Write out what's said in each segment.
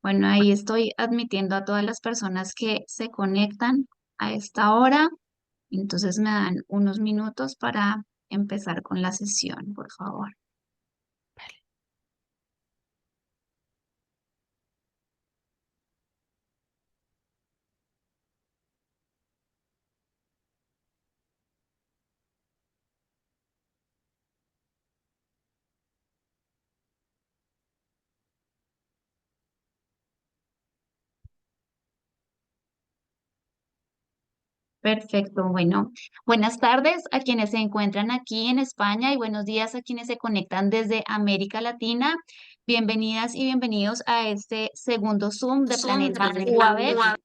Bueno, ahí estoy admitiendo a todas las personas que se conectan a esta hora. Entonces me dan unos minutos para empezar con la sesión, por favor. Perfecto. Bueno, buenas tardes a quienes se encuentran aquí en España y buenos días a quienes se conectan desde América Latina. Bienvenidas y bienvenidos a este segundo Zoom de Planeta UAV.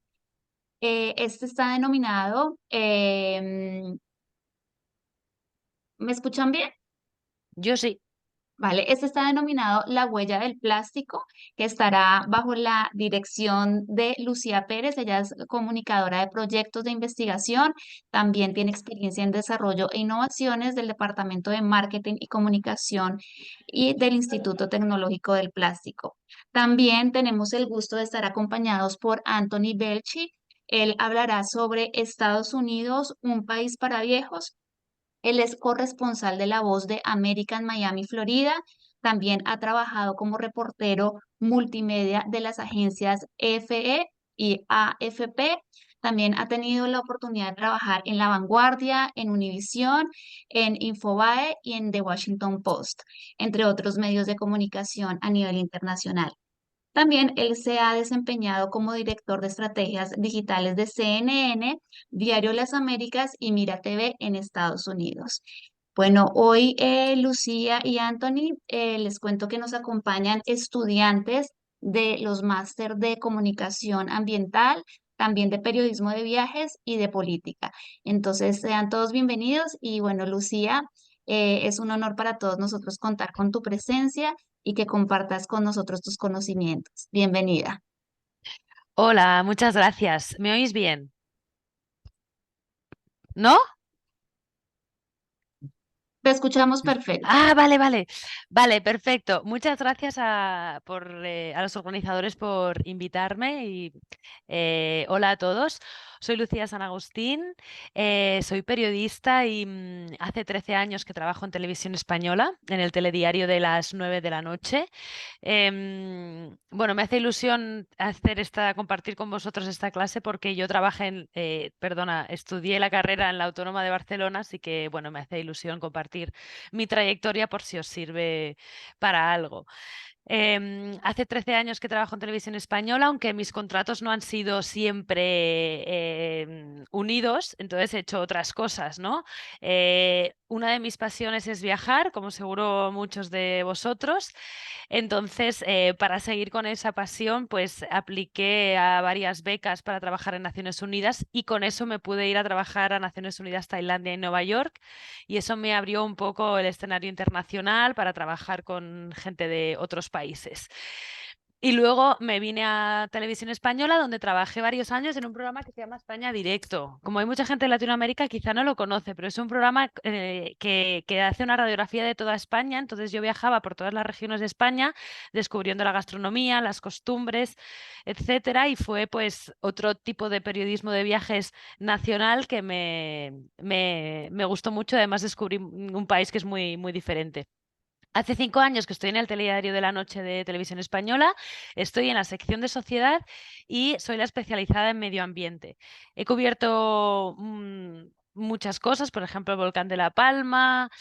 Este está denominado, ¿me escuchan bien? Yo sí. Vale, este está denominado La huella del plástico, que estará bajo la dirección de Lucía Pérez. Ella es comunicadora de proyectos de investigación, también tiene experiencia en desarrollo e innovaciones del Departamento de Marketing y Comunicación y del Instituto Tecnológico del Plástico. También tenemos el gusto de estar acompañados por Anthony Belchi. Él hablará sobre Estados Unidos, un país para viejos. Él es corresponsal de La Voz de América en Miami, Florida. También ha trabajado como reportero multimedia de las agencias EFE y AFP. También ha tenido la oportunidad de trabajar en La Vanguardia, en Univisión, en Infobae y en The Washington Post, entre otros medios de comunicación a nivel internacional. También él se ha desempeñado como director de estrategias digitales de CNN, Diario Las Américas y Mira TV en Estados Unidos. Bueno, hoy Lucía y Anthony les cuento que nos acompañan estudiantes de los máster de comunicación ambiental, también de periodismo de viajes y de política. Entonces, sean todos bienvenidos y bueno, Lucía, es un honor para todos nosotros contar con tu presencia y que compartas con nosotros tus conocimientos. Bienvenida. Hola, muchas gracias. ¿Me oís bien? ¿No? Te escuchamos perfecto. Vale, vale. Vale, perfecto. Muchas gracias a los organizadores por invitarme y hola a todos. Soy Lucía San Agustín, soy periodista y hace 13 años que trabajo en Televisión Española, en el telediario de las 9 de la noche. Bueno, me hace ilusión compartir con vosotros esta clase porque yo estudié la carrera en la Autónoma de Barcelona, así que bueno, me hace ilusión compartir mi trayectoria por si os sirve para algo. Hace 13 años que trabajo en Televisión Española, aunque mis contratos no han sido siempre unidos, entonces he hecho otras cosas, ¿no? Una de mis pasiones es viajar, como seguro muchos de vosotros. Entonces, para seguir con esa pasión, pues apliqué a varias becas para trabajar en Naciones Unidas y con eso me pude ir a trabajar a Naciones Unidas, Tailandia y Nueva York. Y eso me abrió un poco el escenario internacional para trabajar con gente de otros países. Y luego me vine a Televisión Española, donde trabajé varios años en un programa que se llama España Directo. Como hay mucha gente en Latinoamérica, quizá no lo conoce, pero es un programa que hace una radiografía de toda España. Entonces yo viajaba por todas las regiones de España, descubriendo la gastronomía, las costumbres, etcétera. Y fue pues otro tipo de periodismo de viajes nacional que me gustó mucho. Además descubrí un país que es muy, muy diferente. Hace 5 años que estoy en el telediario de la noche de Televisión Española, estoy en la sección de sociedad y soy la especializada en medio ambiente. He cubierto muchas cosas, por ejemplo, el volcán de La Palma,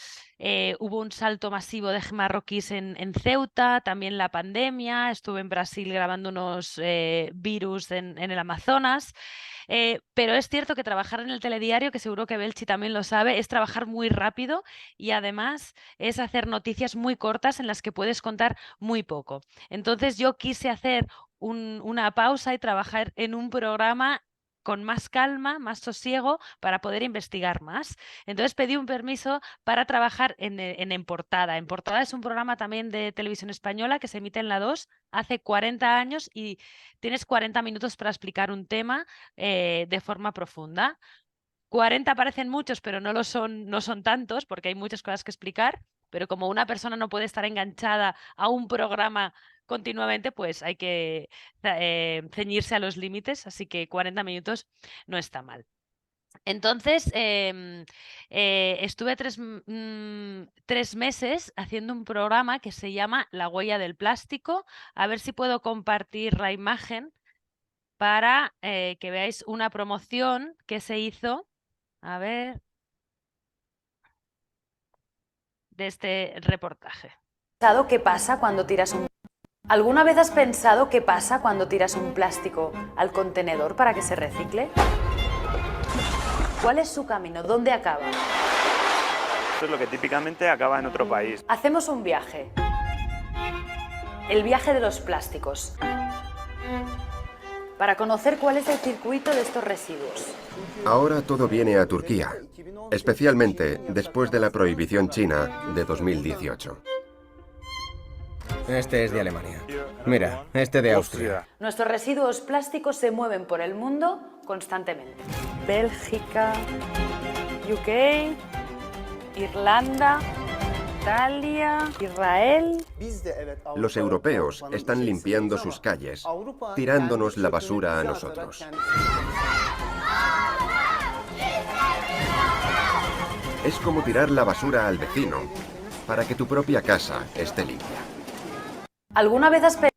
hubo un salto masivo de marroquíes en Ceuta, también la pandemia, estuve en Brasil grabando unos virus en el Amazonas. Pero es cierto que trabajar en el telediario, que seguro que Belchi también lo sabe, es trabajar muy rápido y además es hacer noticias muy cortas en las que puedes contar muy poco. Entonces yo quise hacer una pausa y trabajar en un programa con más calma, más sosiego, para poder investigar más. Entonces pedí un permiso para trabajar en Portada. En Portada es un programa también de Televisión Española que se emite en la 2 hace 40 años y tienes 40 minutos para explicar un tema de forma profunda. 40 parecen muchos, pero no son tantos porque hay muchas cosas que explicar. pero como una persona no puede estar enganchada a un programa continuamente, pues hay que ceñirse a los límites, así que 40 minutos no está mal. Entonces, estuve 3 meses haciendo un programa que se llama La huella del plástico. A ver si puedo compartir la imagen para que veáis una promoción que se hizo, a ver, de este reportaje. ¿Qué pasa cuando tiras un... ¿Alguna vez has pensado qué pasa cuando tiras un plástico al contenedor para que se recicle? ¿Cuál es su camino? ¿Dónde acaba? Esto es lo que típicamente acaba en otro país. Hacemos un viaje. El viaje de los plásticos. Para conocer cuál es el circuito de estos residuos. Ahora todo viene a Turquía, especialmente después de la prohibición china de 2018. Este es de Alemania. Mira, este de Austria. Nuestros residuos plásticos se mueven por el mundo constantemente. Bélgica, UK, Irlanda, Italia, Israel. Los europeos están limpiando sus calles, tirándonos la basura a nosotros. Es como tirar la basura al vecino para que tu propia casa esté limpia. ¿Alguna vez has pensado?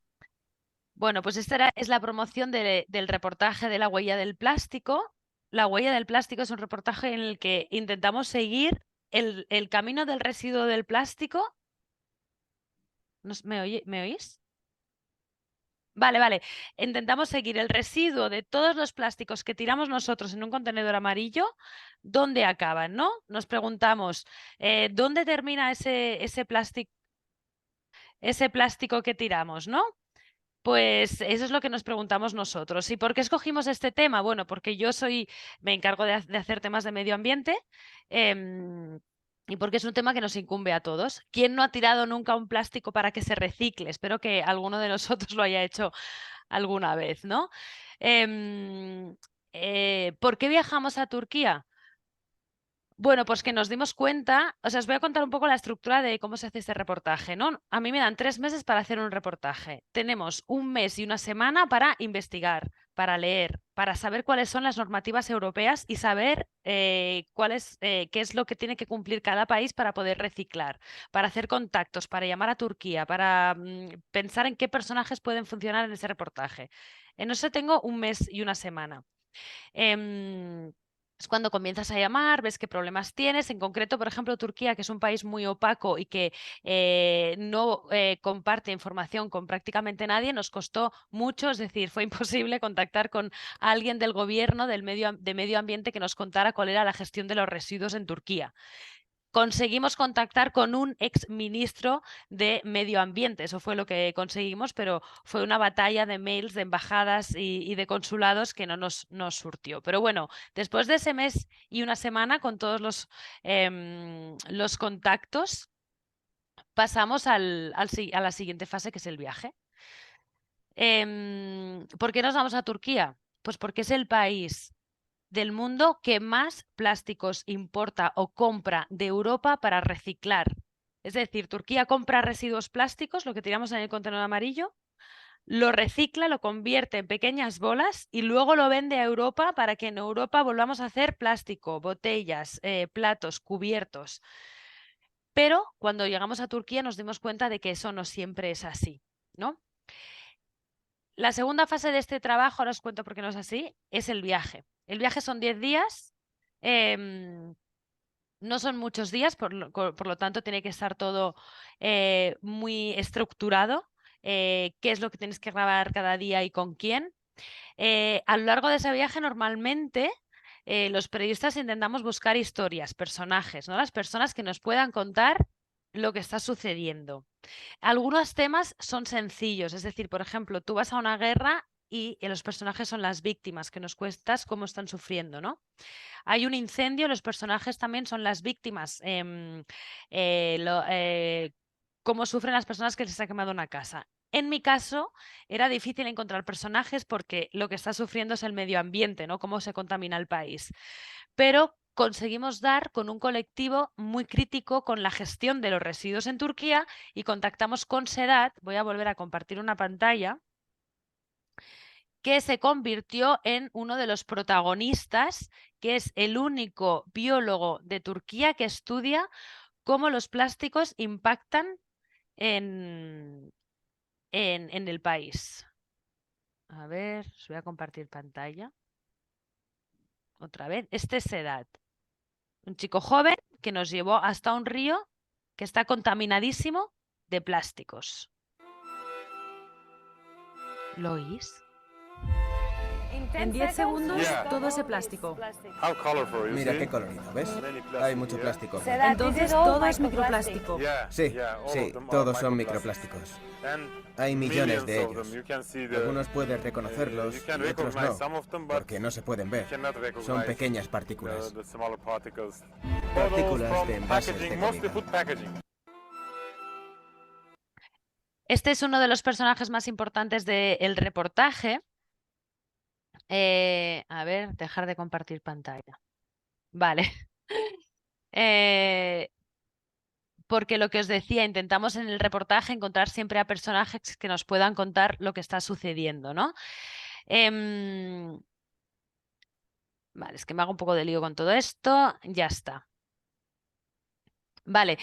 Bueno, pues esta es la promoción del reportaje de La huella del plástico. La huella del plástico es un reportaje en el que intentamos seguir el camino del residuo del plástico. ¿Me oís? Vale. Intentamos seguir el residuo de todos los plásticos que tiramos nosotros en un contenedor amarillo, ¿dónde acaban, no? Nos preguntamos, ¿dónde termina ese plástico que tiramos, no? Pues eso es lo que nos preguntamos nosotros. ¿Y por qué escogimos este tema? Bueno, porque yo me encargo de hacer temas de medio ambiente y porque es un tema que nos incumbe a todos. ¿Quién no ha tirado nunca un plástico para que se recicle? Espero que alguno de nosotros lo haya hecho alguna vez, ¿no? ¿Por qué viajamos a Turquía? Bueno, pues que nos dimos cuenta, o sea, os voy a contar un poco la estructura de cómo se hace este reportaje, ¿no? A mí me dan 3 meses para hacer un reportaje. Tenemos un mes y una semana para investigar, para leer, para saber cuáles son las normativas europeas y saber qué es lo que tiene que cumplir cada país para poder reciclar, para hacer contactos, para llamar a Turquía, para pensar en qué personajes pueden funcionar en ese reportaje. En eso tengo un mes y una semana. Es cuando comienzas a llamar, ves qué problemas tienes. En concreto, por ejemplo, Turquía, que es un país muy opaco y que no comparte información con prácticamente nadie, nos costó mucho, es decir, fue imposible contactar con alguien del gobierno de medio ambiente que nos contara cuál era la gestión de los residuos en Turquía. Conseguimos contactar con un ex ministro de Medio Ambiente, eso fue lo que conseguimos, pero fue una batalla de mails, de embajadas y de consulados que no nos surtió. Pero bueno, después de ese mes y una semana con todos los contactos, pasamos a la siguiente fase, que es el viaje. ¿Por qué nos vamos a Turquía? Pues porque es el país del mundo que más plásticos importa o compra de Europa para reciclar. Es decir, Turquía compra residuos plásticos, lo que tiramos en el contenedor amarillo, lo recicla, lo convierte en pequeñas bolas y luego lo vende a Europa para que en Europa volvamos a hacer plástico, botellas, platos, cubiertos. Pero cuando llegamos a Turquía nos dimos cuenta de que eso no siempre es así, ¿no? La segunda fase de este trabajo, ahora os cuento por qué no es así, es el viaje. El viaje son 10 días, no son muchos días, por lo tanto tiene que estar todo muy estructurado, qué es lo que tienes que grabar cada día y con quién. A lo largo de ese viaje normalmente los periodistas intentamos buscar historias, personajes, ¿no? Las personas que nos puedan contar lo que está sucediendo. Algunos temas son sencillos, es decir, por ejemplo, tú vas a una guerra y los personajes son las víctimas, que nos cuentas cómo están sufriendo, ¿no? Hay un incendio, los personajes también son las víctimas, cómo sufren las personas que les ha quemado una casa. En mi caso, era difícil encontrar personajes porque lo que está sufriendo es el medio ambiente, ¿no? Cómo se contamina el país. Pero conseguimos dar con un colectivo muy crítico con la gestión de los residuos en Turquía y contactamos con Sedat. Voy a volver a compartir una pantalla, que se convirtió en uno de los protagonistas, que es el único biólogo de Turquía que estudia cómo los plásticos impactan en el país. A ver, os voy a compartir pantalla. Otra vez. Este es Sedat, un chico joven que nos llevó hasta un río que está contaminadísimo de plásticos. ¿Lo oís? En 10 segundos, todo ese plástico. Mira qué colorido, ¿ves? Hay mucho plástico. Entonces, todo es microplástico. Sí, sí, todos son microplásticos. Hay millones de ellos. Algunos puedes reconocerlos y otros no, porque no se pueden ver. Son pequeñas partículas. Partículas de envases de comida. Este es uno de los personajes más importantes del reportaje. A ver, dejar de compartir pantalla. Vale. Porque lo que os decía, intentamos en el reportaje encontrar siempre a personajes que nos puedan contar lo que está sucediendo, ¿no? Vale, es que me hago un poco de lío con todo esto. Ya está. Vale,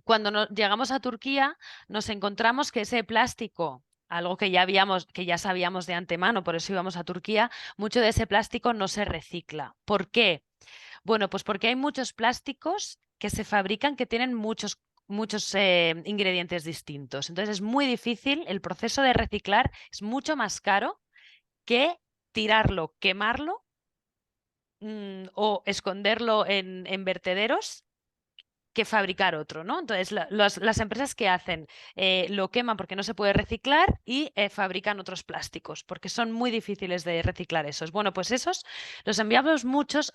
cuando llegamos a Turquía nos encontramos que ese plástico, algo que ya sabíamos de antemano, por eso íbamos a Turquía, mucho de ese plástico no se recicla. ¿Por qué? Bueno, pues porque hay muchos plásticos que se fabrican que tienen muchos ingredientes distintos. Entonces es muy difícil, el proceso de reciclar es mucho más caro que tirarlo, quemarlo o esconderlo en vertederos, que fabricar otro, ¿no? Entonces, las empresas que hacen lo queman porque no se puede reciclar y fabrican otros plásticos, porque son muy difíciles de reciclar esos. Bueno, pues esos los enviamos muchos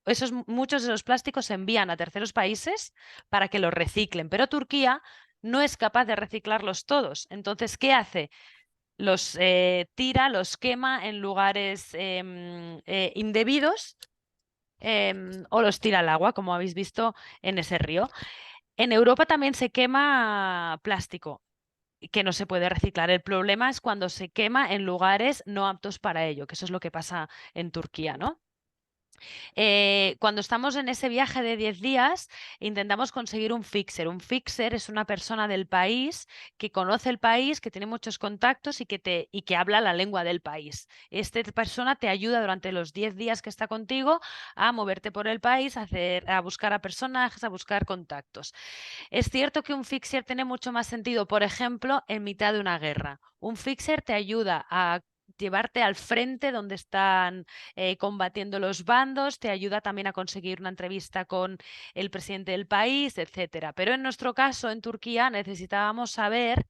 de los plásticos se envían a terceros países para que los reciclen, pero Turquía no es capaz de reciclarlos todos. Entonces, ¿qué hace? Los tira, los quema en lugares indebidos, o los tira al agua, como habéis visto en ese río. En Europa también se quema plástico que no se puede reciclar. El problema es cuando se quema en lugares no aptos para ello, que eso es lo que pasa en Turquía, ¿no? Cuando estamos en ese viaje de 10 días, intentamos conseguir un fixer. Un fixer es una persona del país que conoce el país, que tiene muchos contactos y que habla la lengua del país. Esta persona te ayuda durante los 10 días que está contigo a moverte por el país, a buscar a personajes, a buscar contactos. Es cierto que un fixer tiene mucho más sentido, por ejemplo, en mitad de una guerra. Un fixer te ayuda a llevarte al frente donde están combatiendo los bandos, te ayuda también a conseguir una entrevista con el presidente del país, etcétera. Pero en nuestro caso, en Turquía, necesitábamos saber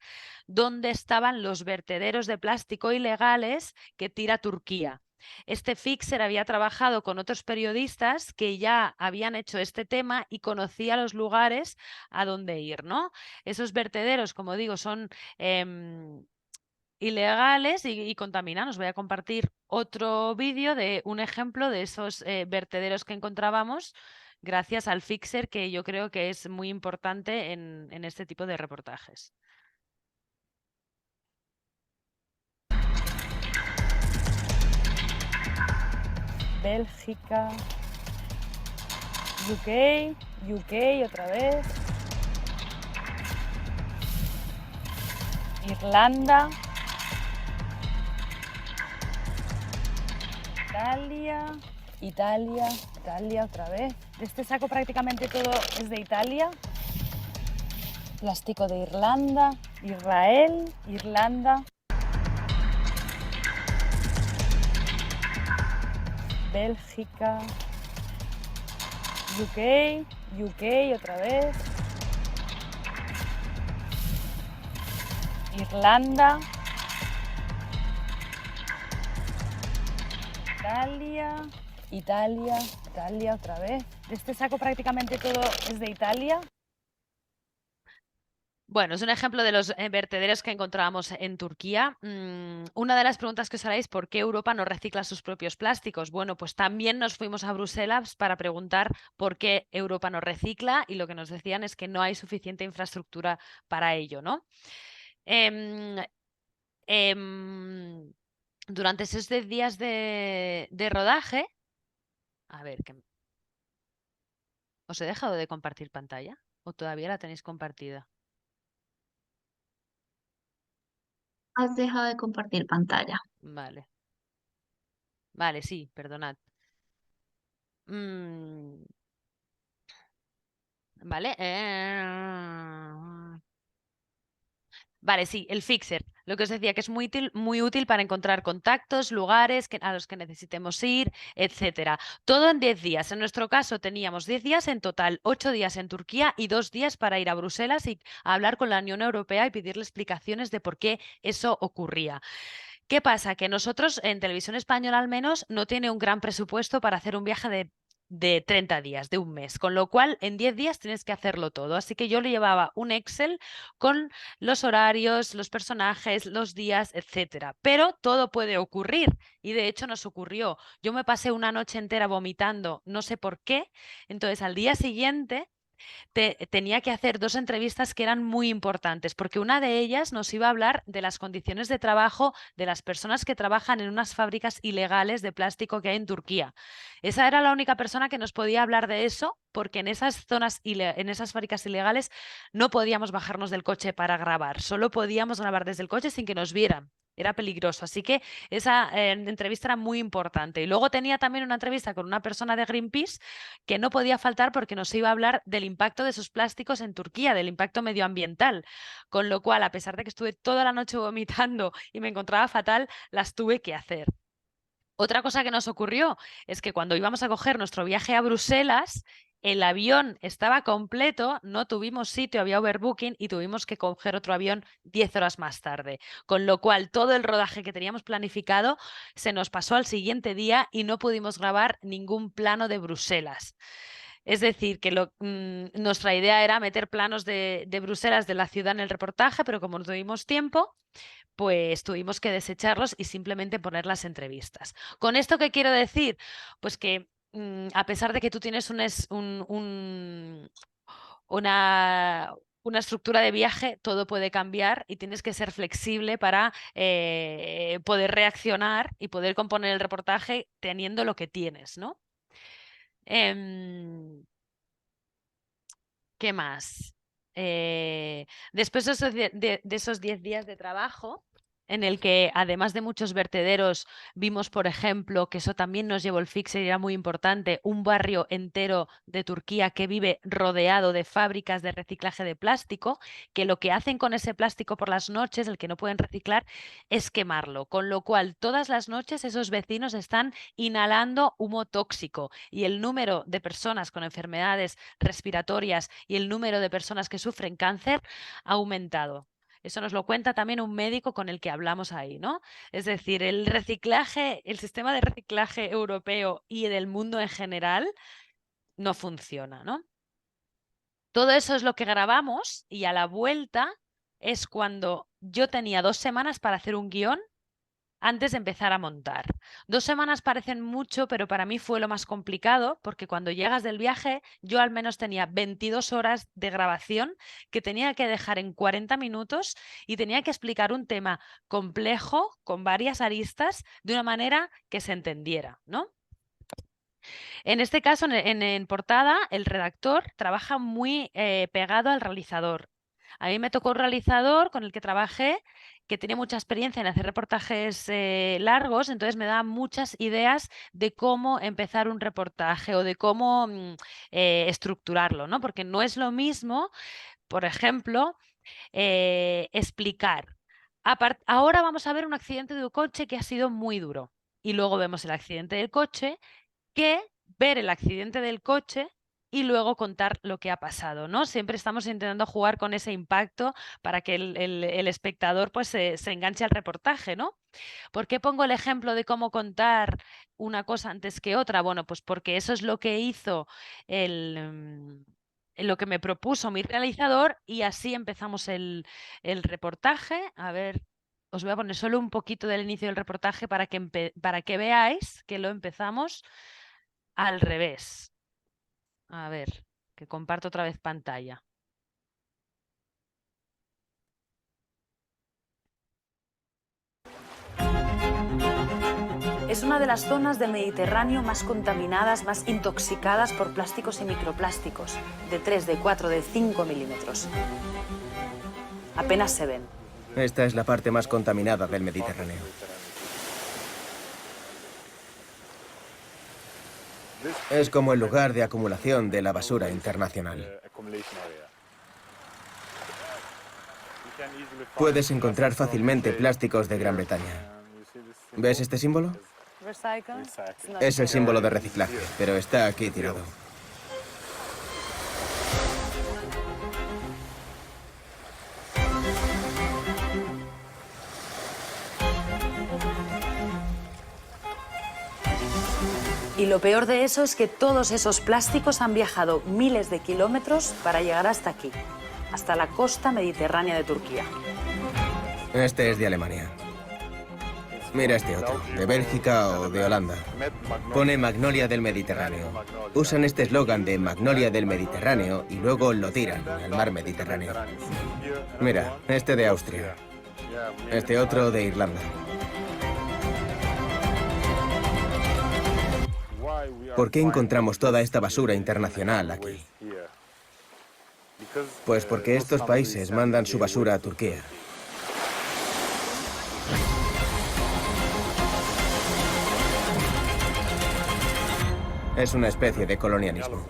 dónde estaban los vertederos de plástico ilegales que tira Turquía. Este fixer había trabajado con otros periodistas que ya habían hecho este tema y conocía los lugares a dónde ir, ¿no? Esos vertederos, como digo, son ilegales y contaminan. Os voy a compartir otro vídeo de un ejemplo de esos vertederos que encontrábamos gracias al fixer, que yo creo que es muy importante en este tipo de reportajes. Bélgica, UK otra vez, Irlanda, Italia otra vez. De este saco prácticamente todo es de Italia. Plástico de Irlanda, Israel, Irlanda. Bélgica, UK otra vez, Irlanda, Italia otra vez. De este saco prácticamente todo es de Italia. Bueno, es un ejemplo de los vertederos que encontrábamos en Turquía. Una de las preguntas que os haréis, ¿por qué Europa no recicla sus propios plásticos? Bueno, pues también nos fuimos a Bruselas para preguntar por qué Europa no recicla y lo que nos decían es que no hay suficiente infraestructura para ello, ¿no? Em, em, durante esos 10 días de rodaje, a ver, ¿os he dejado de compartir pantalla? ¿O todavía la tenéis compartida? Has dejado de compartir pantalla. Vale. Vale, sí, perdonad. Mm, vale. Vale, sí, el Fixer. Lo que os decía que es muy útil para encontrar contactos, lugares a los que necesitemos ir, etcétera. Todo en 10 días. En nuestro caso teníamos 10 días en total, 8 días en Turquía y 2 días para ir a Bruselas y a hablar con la Unión Europea y pedirle explicaciones de por qué eso ocurría. ¿Qué pasa? Que nosotros en Televisión Española al menos no tiene un gran presupuesto para hacer un viaje de 30 días, de un mes, con lo cual en 10 días tienes que hacerlo todo. Así que yo le llevaba un Excel con los horarios, los personajes, los días, etcétera. Pero todo puede ocurrir y de hecho nos ocurrió. Yo me pasé una noche entera vomitando, no sé por qué. Entonces al día siguiente tenía que hacer 2 entrevistas que eran muy importantes, porque una de ellas nos iba a hablar de las condiciones de trabajo de las personas que trabajan en unas fábricas ilegales de plástico que hay en Turquía. Esa era la única persona que nos podía hablar de eso, porque en esas zonas, en esas fábricas ilegales, no podíamos bajarnos del coche para grabar, solo podíamos grabar desde el coche sin que nos vieran. Era peligroso, así que esa entrevista era muy importante. Y luego tenía también una entrevista con una persona de Greenpeace que no podía faltar porque nos iba a hablar del impacto de esos plásticos en Turquía, del impacto medioambiental. Con lo cual, a pesar de que estuve toda la noche vomitando y me encontraba fatal, las tuve que hacer. Otra cosa que nos ocurrió es que cuando íbamos a coger nuestro viaje a Bruselas, el avión estaba completo, no tuvimos sitio, había overbooking y tuvimos que coger otro avión 10 horas más tarde. Con lo cual, todo el rodaje que teníamos planificado se nos pasó al siguiente día y no pudimos grabar ningún plano de Bruselas. Es decir, que nuestra idea era meter planos de Bruselas, de la ciudad, en el reportaje, pero como no tuvimos tiempo, pues tuvimos que desecharlos y simplemente poner las entrevistas. ¿Con esto qué quiero decir? Pues que a pesar de que tú tienes una estructura de viaje, todo puede cambiar y tienes que ser flexible para poder reaccionar y poder componer el reportaje teniendo lo que tienes, ¿no? ¿Qué más? Después de esos 10 días de trabajo, en el que además de muchos vertederos, vimos, por ejemplo, que eso también nos llevó el Fixer y era muy importante, un barrio entero de Turquía que vive rodeado de fábricas de reciclaje de plástico, que lo que hacen con ese plástico por las noches, el que no pueden reciclar, es quemarlo. Con lo cual, todas las noches esos vecinos están inhalando humo tóxico y el número de personas con enfermedades respiratorias y el número de personas que sufren cáncer ha aumentado. Eso nos lo cuenta también un médico con el que hablamos ahí, ¿no? Es decir, el reciclaje, el sistema de reciclaje europeo y del mundo en general no funciona, ¿no? Todo eso es lo que grabamos y a la vuelta es cuando yo tenía 2 semanas para hacer un guión antes de empezar a montar. 2 semanas parecen mucho, pero para mí fue lo más complicado porque cuando llegas del viaje yo al menos tenía 22 horas de grabación que tenía que dejar en 40 minutos y tenía que explicar un tema complejo con varias aristas de una manera que se entendiera, ¿no? En este caso, en portada, el redactor trabaja muy pegado al realizador. A mí me tocó un realizador con el que trabajé que tiene mucha experiencia en hacer reportajes largos, entonces me da muchas ideas de cómo empezar un reportaje o de cómo estructurarlo, ¿no? Porque no es lo mismo, por ejemplo, explicar. Ahora vamos a ver un accidente de un coche que ha sido muy duro y luego vemos el accidente del coche que ver el accidente del coche y luego contar lo que ha pasado, ¿no? Siempre estamos intentando jugar con ese impacto para que el espectador pues se enganche al reportaje, ¿no? ¿Por qué pongo el ejemplo de cómo contar una cosa antes que otra? Bueno, pues porque eso es lo que hizo el lo que me propuso mi realizador y así empezamos el reportaje. A ver, os voy a poner solo un poquito del inicio del reportaje para que veáis que lo empezamos al revés. A ver, que comparto otra vez pantalla. Es una de las zonas del Mediterráneo más contaminadas, más intoxicadas por plásticos y microplásticos, de 3, de 4, de 5 milímetros. Apenas se ven. Esta es la parte más contaminada del Mediterráneo. Es como el lugar de acumulación de la basura internacional. Puedes encontrar fácilmente plásticos de Gran Bretaña. ¿Ves este símbolo? Es el símbolo de reciclaje, pero está aquí tirado. Y lo peor de eso es que todos esos plásticos han viajado miles de kilómetros para llegar hasta aquí, hasta la costa mediterránea de Turquía. Este es de Alemania. Mira este otro, de Bélgica o de Holanda. Pone Magnolia del Mediterráneo. Usan este eslogan de Magnolia del Mediterráneo y luego lo tiran al mar Mediterráneo. Mira, este de Austria. Este otro de Irlanda. ¿Por qué encontramos toda esta basura internacional aquí? Pues porque estos países mandan su basura a Turquía. Es una especie de colonialismo.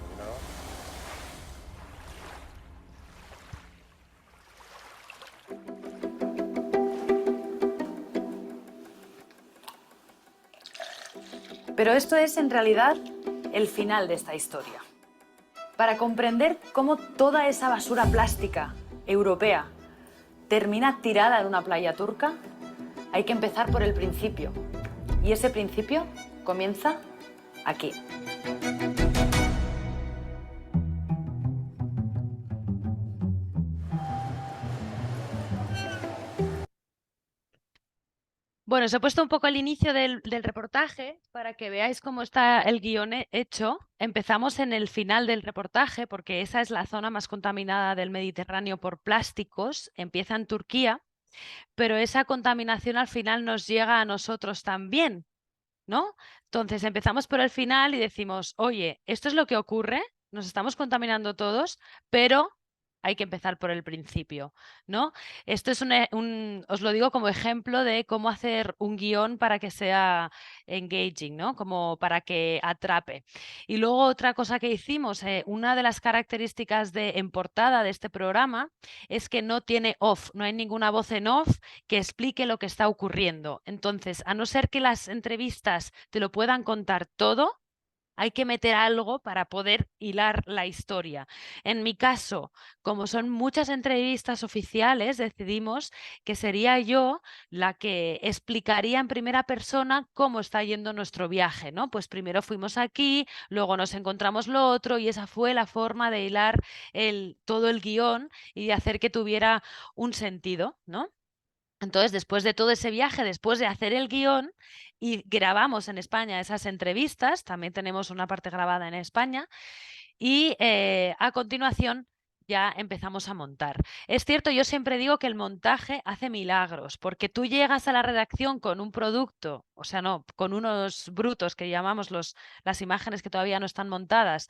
Pero esto es, en realidad, el final de esta historia. Para comprender cómo toda esa basura plástica europea termina tirada en una playa turca, hay que empezar por el principio. Y ese principio comienza aquí. Bueno, os he puesto un poco el inicio del reportaje para que veáis cómo está el guión hecho. Empezamos en el final del reportaje porque esa es la zona más contaminada del Mediterráneo por plásticos. Empieza en Turquía, pero esa contaminación al final nos llega a nosotros también, ¿no? Entonces empezamos por el final y decimos, oye, esto es lo que ocurre, nos estamos contaminando todos, pero hay que empezar por el principio, ¿no? Esto es os lo digo como ejemplo de cómo hacer un guión para que sea engaging, ¿no? Como para que atrape. Y luego otra cosa que hicimos, una de las características en portada de este programa es que no tiene off, no hay ninguna voz en off que explique lo que está ocurriendo. Entonces, a no ser que las entrevistas te lo puedan contar todo, hay que meter algo para poder hilar la historia. En mi caso, como son muchas entrevistas oficiales, decidimos que sería yo la que explicaría en primera persona cómo está yendo nuestro viaje, ¿no? Pues primero fuimos aquí, luego nos encontramos lo otro y esa fue la forma de hilar todo el guión y de hacer que tuviera un sentido, ¿no? Entonces, después de todo ese viaje, después de hacer el guión y grabamos en España esas entrevistas, también tenemos una parte grabada en España, y a continuación ya empezamos a montar. Es cierto, yo siempre digo que el montaje hace milagros, porque tú llegas a la redacción con un producto, o sea, no, con unos brutos que llamamos las imágenes que todavía no están montadas,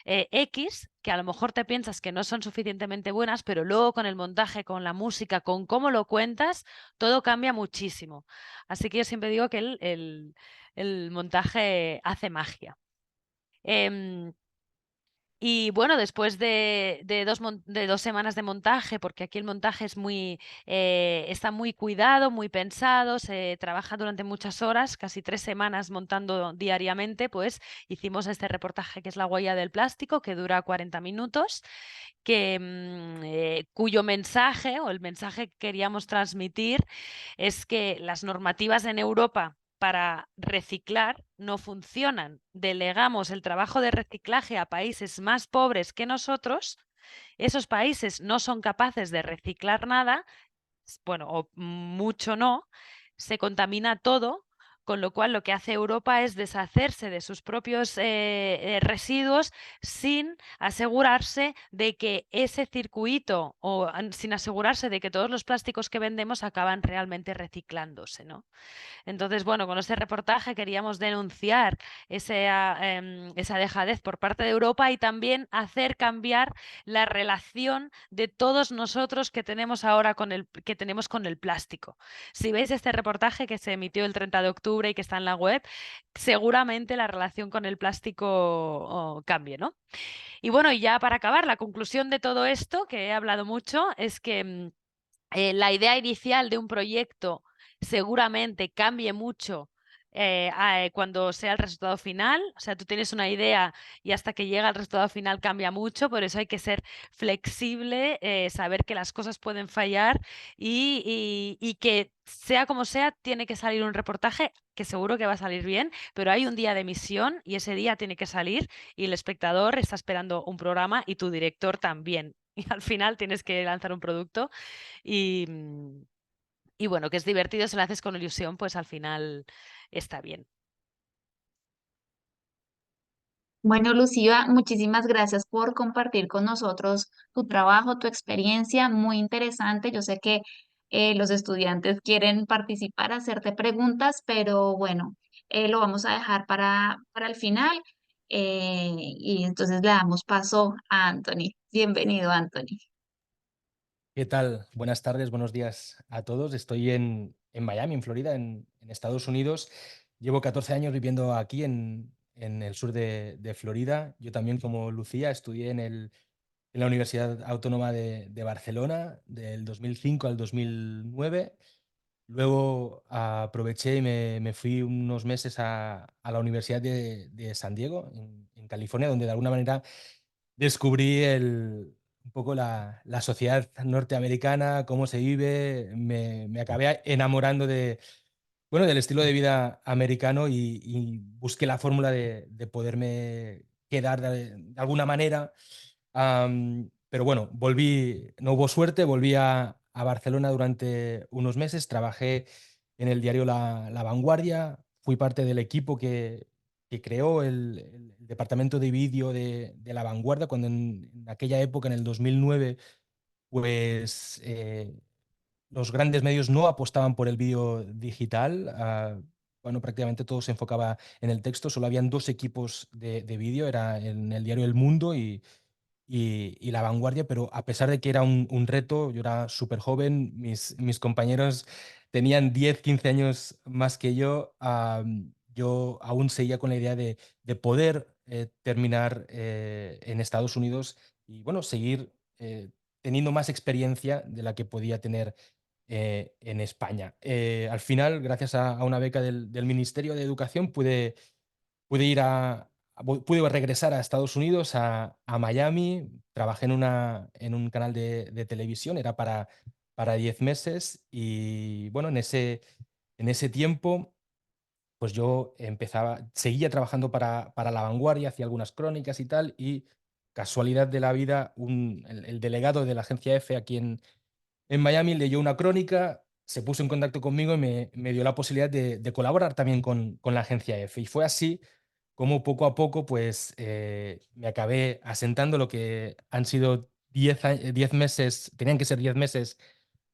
X, que a lo mejor te piensas que no son suficientemente buenas, pero luego con el montaje, con la música, con cómo lo cuentas, todo cambia muchísimo. Así que yo siempre digo que el montaje hace magia. Y bueno, después de 2 semanas de montaje, porque aquí el montaje es está muy cuidado, muy pensado, se trabaja durante muchas horas, casi 3 semanas montando diariamente, pues hicimos este reportaje que es La huella del plástico, que dura 40 minutos, cuyo mensaje o el mensaje que queríamos transmitir es que las normativas en Europa para reciclar no funcionan. Delegamos el trabajo de reciclaje a países más pobres que nosotros, esos países no son capaces de reciclar nada, bueno, o mucho no, se contamina todo, con lo cual lo que hace Europa es deshacerse de sus propios residuos sin asegurarse de que ese circuito o sin asegurarse de que todos los plásticos que vendemos acaban realmente reciclándose, ¿no? Entonces, bueno, con este reportaje queríamos denunciar esa dejadez por parte de Europa y también hacer cambiar la relación de todos nosotros que tenemos ahora que tenemos con el plástico. Si veis este reportaje que se emitió el 30 de octubre y que está en la web, seguramente la relación con el plástico cambie, ¿no? Y bueno, y ya para acabar, la conclusión de todo esto, que he hablado mucho, es que la idea inicial de un proyecto seguramente cambie mucho cuando sea el resultado final. O sea, tú tienes una idea y hasta que llega el resultado final cambia mucho, por eso hay que ser flexible, saber que las cosas pueden fallar y que sea como sea, tiene que salir un reportaje que seguro que va a salir bien, pero hay un día de emisión y ese día tiene que salir y el espectador está esperando un programa y tu director también. Y al final tienes que lanzar un producto y, y bueno, que es divertido, si lo haces con ilusión, pues al final está bien. Bueno, Lucía, muchísimas gracias por compartir con nosotros tu trabajo, tu experiencia, muy interesante. Yo sé que los estudiantes quieren participar, hacerte preguntas, pero bueno, lo vamos a dejar para el final. Y entonces le damos paso a Anthony. Bienvenido, Anthony. ¿Qué tal? Buenas tardes, buenos días a todos. Estoy en Miami, en Florida, en Estados Unidos. Llevo 14 años viviendo aquí en el sur de Florida. Yo también, como Lucía, estudié en la Universidad Autónoma de Barcelona del 2005 al 2009. Luego aproveché y me fui unos meses a la Universidad de San Diego, en California, donde de alguna manera descubrí un poco la sociedad norteamericana, cómo se vive. Me acabé enamorando bueno, del estilo de vida americano y busqué la fórmula de poderme quedar de alguna manera. Pero bueno, no hubo suerte, volví a Barcelona durante unos meses, trabajé en el diario La Vanguardia, fui parte del equipo que creó el departamento de vídeo de La Vanguardia, cuando en aquella época, en el 2009, pues los grandes medios no apostaban por el vídeo digital. Bueno, prácticamente todo se enfocaba en el texto, solo habían dos equipos de vídeo, era en el diario El Mundo y La Vanguardia, pero a pesar de que era un reto, yo era súper joven, mis compañeros tenían 10, 15 años más que yo. Yo aún seguía con la idea de poder terminar en Estados Unidos y bueno, seguir teniendo más experiencia de la que podía tener en España. Al final, gracias a una beca del Ministerio de Educación, pude ir pude regresar a Estados Unidos, a Miami. Trabajé en un canal de televisión, era para 10 meses y bueno, en ese tiempo pues yo seguía trabajando para La Vanguardia, hacía algunas crónicas y tal, y casualidad de la vida, el delegado de la agencia F aquí en Miami leyó una crónica, se puso en contacto conmigo y me dio la posibilidad de colaborar también con la agencia F. Y fue así como poco a poco pues me acabé asentando lo que han sido 10 meses, tenían que ser 10 meses,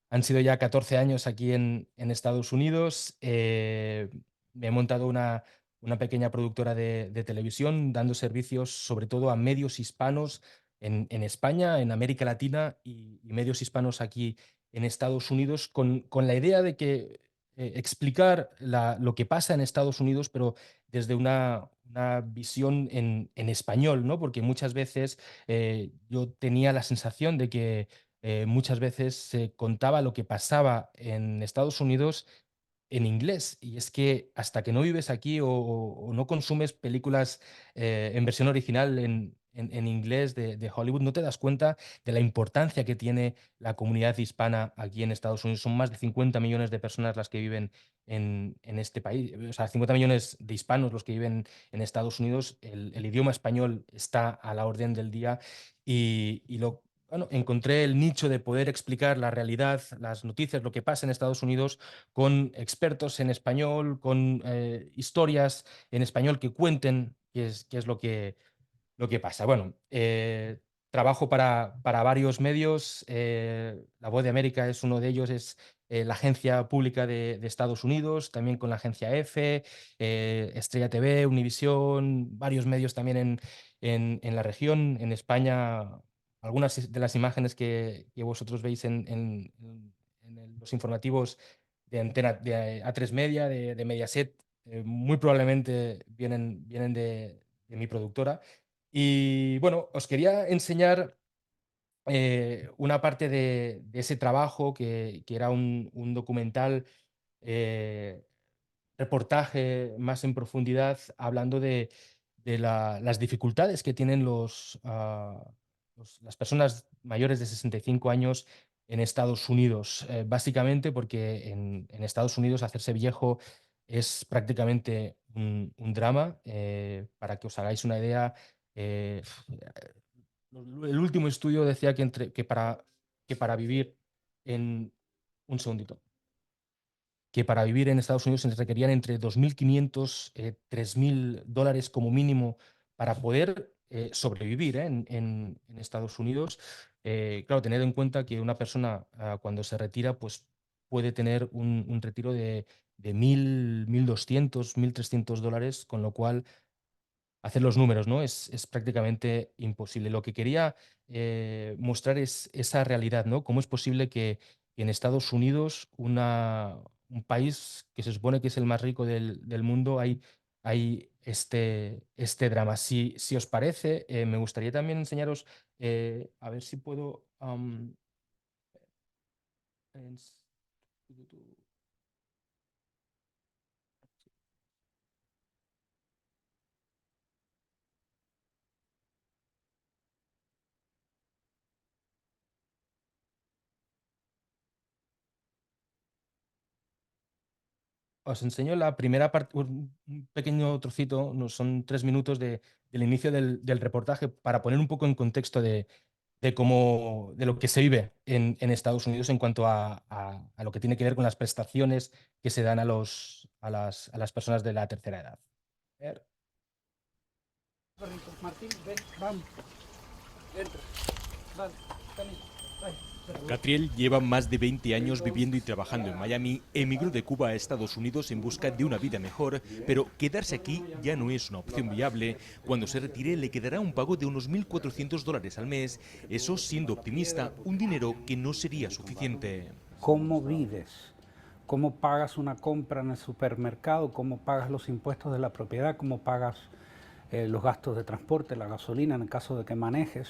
han sido ya 14 años aquí en Estados Unidos. Me he montado una pequeña productora de televisión dando servicios sobre todo a medios hispanos en España, en América Latina y medios hispanos aquí en Estados Unidos con la idea de que explicar lo que pasa en Estados Unidos, pero desde una visión en español, ¿no? Porque muchas veces yo tenía la sensación de que muchas veces se contaba lo que pasaba en Estados Unidos en inglés. Y es que hasta que no vives aquí o no consumes películas en versión original en inglés de Hollywood, no te das cuenta de la importancia que tiene la comunidad hispana aquí en Estados Unidos. Son más de 50 millones de personas las que viven en este país, o sea, 50 millones de hispanos los que viven en Estados Unidos. El idioma español está a la orden del día bueno, encontré el nicho de poder explicar la realidad, las noticias, lo que pasa en Estados Unidos con expertos en español, con historias en español que cuenten qué es lo que pasa. Bueno, trabajo para varios medios. La Voz de América es uno de ellos, es la agencia pública de Estados Unidos, también con la agencia EFE, Estrella TV, Univisión, varios medios también en la región. En España, algunas de las imágenes que vosotros veis en los informativos de Antena, de A3 Media, de Mediaset, muy probablemente vienen de mi productora. Y bueno, os quería enseñar una parte de ese trabajo que era un documental, reportaje más en profundidad, hablando de las dificultades que tienen las personas mayores de 65 años en Estados Unidos. Básicamente porque en Estados Unidos hacerse viejo es prácticamente un drama. Para que os hagáis una idea, el último estudio decía que para vivir en un segundito, que para vivir en Estados Unidos se requerían entre 2.500 3.000 dólares como mínimo para poder sobrevivir en Estados Unidos. Claro, tener en cuenta que una persona cuando se retira pues puede tener un retiro de 1.200, 1.300 dólares, con lo cual hacer los números, ¿no? Es prácticamente imposible. Lo que quería mostrar es esa realidad, ¿no? Cómo es posible que en Estados Unidos, un país que se supone que es el más rico del mundo, hay este drama. Si os parece, me gustaría también enseñaros, a ver si puedo... ens- Os enseño la primera parte, un pequeño trocito, no, son 3 minutos del inicio del reportaje, para poner un poco en contexto de lo que se vive en Estados Unidos en cuanto a lo que tiene que ver con las prestaciones que se dan a las personas de la tercera edad. A ver. Martín, ven, vamos. Entra. Vale, camina. Catriel lleva más de 20 años viviendo y trabajando en Miami. Emigró de Cuba a Estados Unidos en busca de una vida mejor, pero quedarse aquí ya no es una opción viable. Cuando se retire le quedará un pago de unos 1.400 dólares al mes, eso siendo optimista, un dinero que no sería suficiente. ¿Cómo vives? ¿Cómo pagas una compra en el supermercado? ¿Cómo pagas los impuestos de la propiedad? ¿Cómo pagas los gastos de transporte, la gasolina en el caso de que manejes?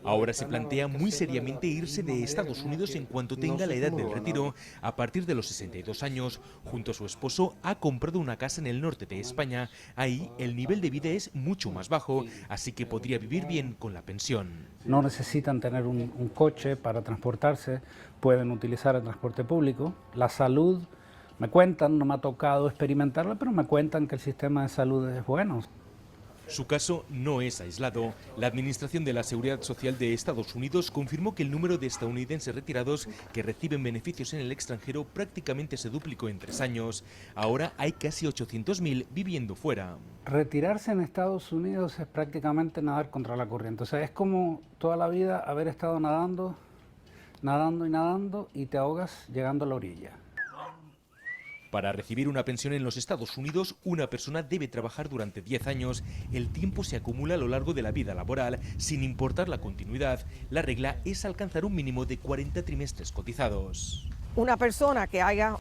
Ahora se plantea muy seriamente irse de Estados Unidos en cuanto tenga la edad del retiro. A partir de los 62 años, junto a su esposo, ha comprado una casa en el norte de España. Ahí el nivel de vida es mucho más bajo, así que podría vivir bien con la pensión. No necesitan tener un coche para transportarse, pueden utilizar el transporte público. La salud, me cuentan, no me ha tocado experimentarla, pero me cuentan que el sistema de salud es bueno. Su caso no es aislado. La Administración de la Seguridad Social de Estados Unidos confirmó que el número de estadounidenses retirados que reciben beneficios en el extranjero prácticamente se duplicó en 3 años. Ahora hay casi 800.000 viviendo fuera. Retirarse en Estados Unidos es prácticamente nadar contra la corriente. O sea, es como toda la vida haber estado nadando, nadando y nadando, y te ahogas llegando a la orilla. Para recibir una pensión en los Estados Unidos, una persona debe trabajar durante 10 años. El tiempo se acumula a lo largo de la vida laboral, sin importar la continuidad. La regla es alcanzar un mínimo de 40 trimestres cotizados. Una persona que haya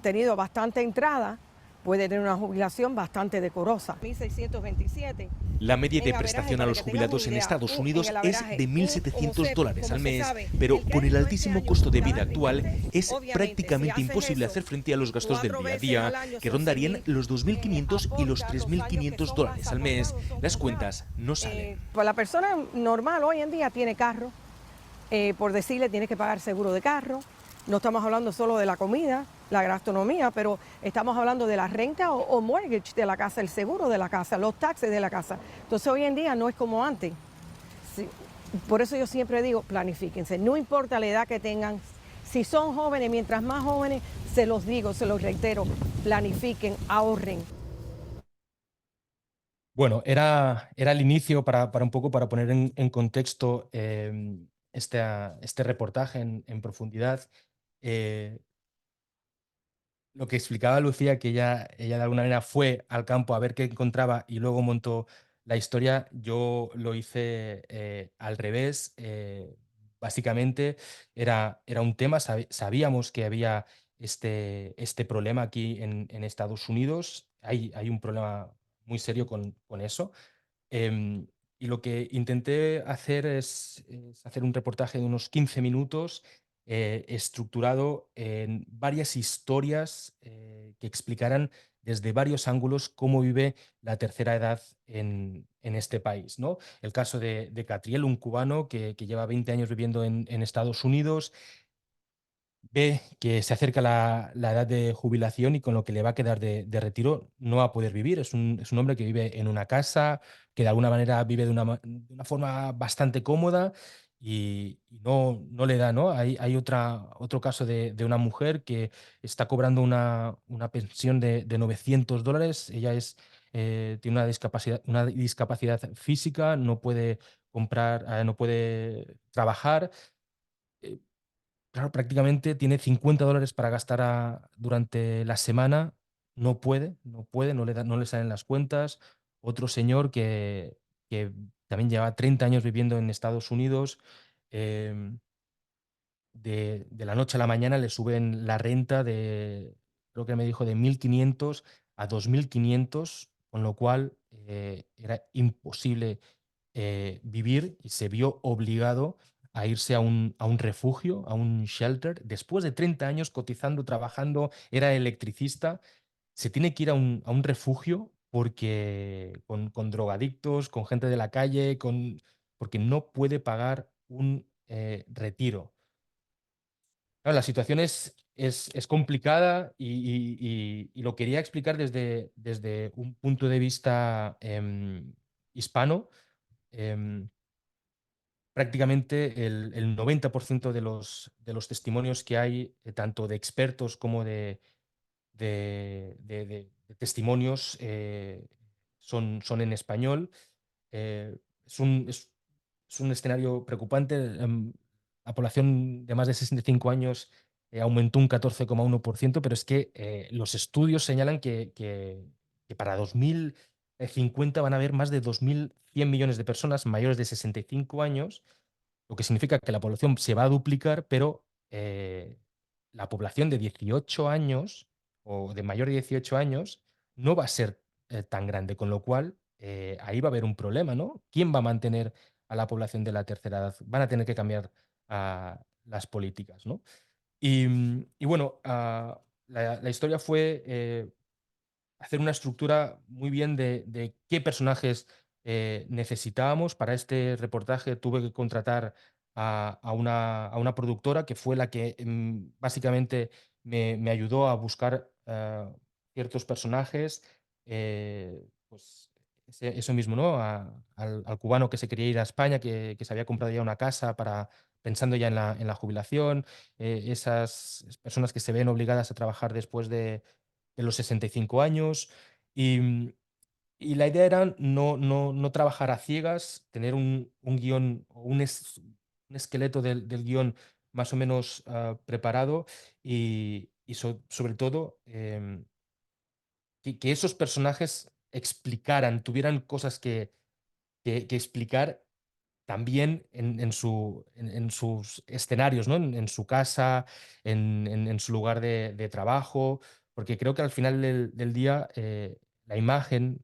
tenido bastante entrada puede tener una jubilación bastante decorosa. 1.627. La media de En averaje, prestación a para los que tengas jubilados una en idea, Estados en Unidos el es averaje, de un 1.700 concepto, dólares al como se mes, sabe, pero el con el crédito altísimo este costo de año, vida cada actual trimestre, es obviamente, si prácticamente haces imposible eso hacer frente a los gastos del 4 día a veces al día, año que son rondarían 100.000, los 2.500 y los aporta 2 años que 3.500 son más dólares al mes. acortados, son Las como nada. cuentas no salen. Pues la persona normal hoy en día tiene carro, por decirle, tiene que pagar seguro de carro. No estamos hablando solo de la comida, la gastronomía, pero estamos hablando de la renta o mortgage de la casa, el seguro de la casa, los taxes de la casa. Entonces hoy en día no es como antes. Sí, por eso yo siempre digo, planifíquense, no importa la edad que tengan. Si son jóvenes, mientras más jóvenes, se los digo, se los reitero, planifiquen, ahorren. Bueno, era el inicio para un poco para poner en contexto este reportaje en profundidad. Eh, lo que explicaba Lucía, que ella de alguna manera fue al campo a ver qué encontraba y luego montó la historia, yo lo hice al revés. Básicamente era un tema, sabíamos que había este problema aquí en Estados Unidos. Hay un problema muy serio con eso. Em, y lo que intenté hacer es hacer un reportaje de unos 15 minutos estructurado en varias historias que explicaran desde varios ángulos cómo vive la tercera edad en este país, ¿no? El caso de Catriel, un cubano que lleva 20 años viviendo en Estados Unidos, ve que se acerca la edad de jubilación y con lo que le va a quedar de retiro no va a poder vivir. Es un hombre que vive en una casa, que de alguna manera vive de una forma bastante cómoda y no le da, ¿no? Hay otro caso de una mujer que está cobrando una pensión de 900 dólares. Ella tiene una discapacidad física, no puede comprar, no puede trabajar. eh, Claro, prácticamente tiene 50 dólares para gastar durante la semana. No puede, no le salen las cuentas. Otro señor que también lleva 30 años viviendo en Estados Unidos, em, de la noche a la mañana le suben la renta creo que me dijo, de 1.500 a 2.500, con lo cual era imposible vivir y se vio obligado a irse a un refugio, a un shelter. Después de 30 años cotizando, trabajando, era electricista, se tiene que ir a un refugio porque con drogadictos, con gente de la calle, porque no puede pagar un retiro. Claro, la situación es complicada y lo quería explicar desde un punto de vista hispano. Em, Prácticamente el 90% de los testimonios que hay, tanto de expertos como de testimonios, son en español. Es un escenario preocupante. La población de más de 65 años aumentó un 14,1%, pero es que los estudios señalan que para 2050 van a haber más de 2.100 millones de personas mayores de 65 años, lo que significa que la población se va a duplicar, pero la población de 18 años o de mayor de 18 años no va a ser tan grande, con lo cual ahí va a haber un problema, ¿no? ¿Quién va a mantener a la población de la tercera edad? Van a tener que cambiar las políticas, ¿no? Y bueno, la historia fue hacer una estructura muy bien de qué personajes necesitábamos. Para este reportaje tuve que contratar a una productora que fue la que básicamente me ayudó a buscar ciertos personajes. Pues eso mismo, ¿no? Al cubano que se quería ir a España, que se había comprado ya una casa pensando ya en la jubilación, esas personas que se ven obligadas a trabajar después de los 65 años. Y la idea era no trabajar a ciegas, tener un guión o un esqueleto del guión más o menos preparado y sobre todo que esos personajes explicaran, tuvieran cosas que explicar también en sus escenarios, ¿no? En su casa, en su lugar de trabajo, porque creo que al final del día la imagen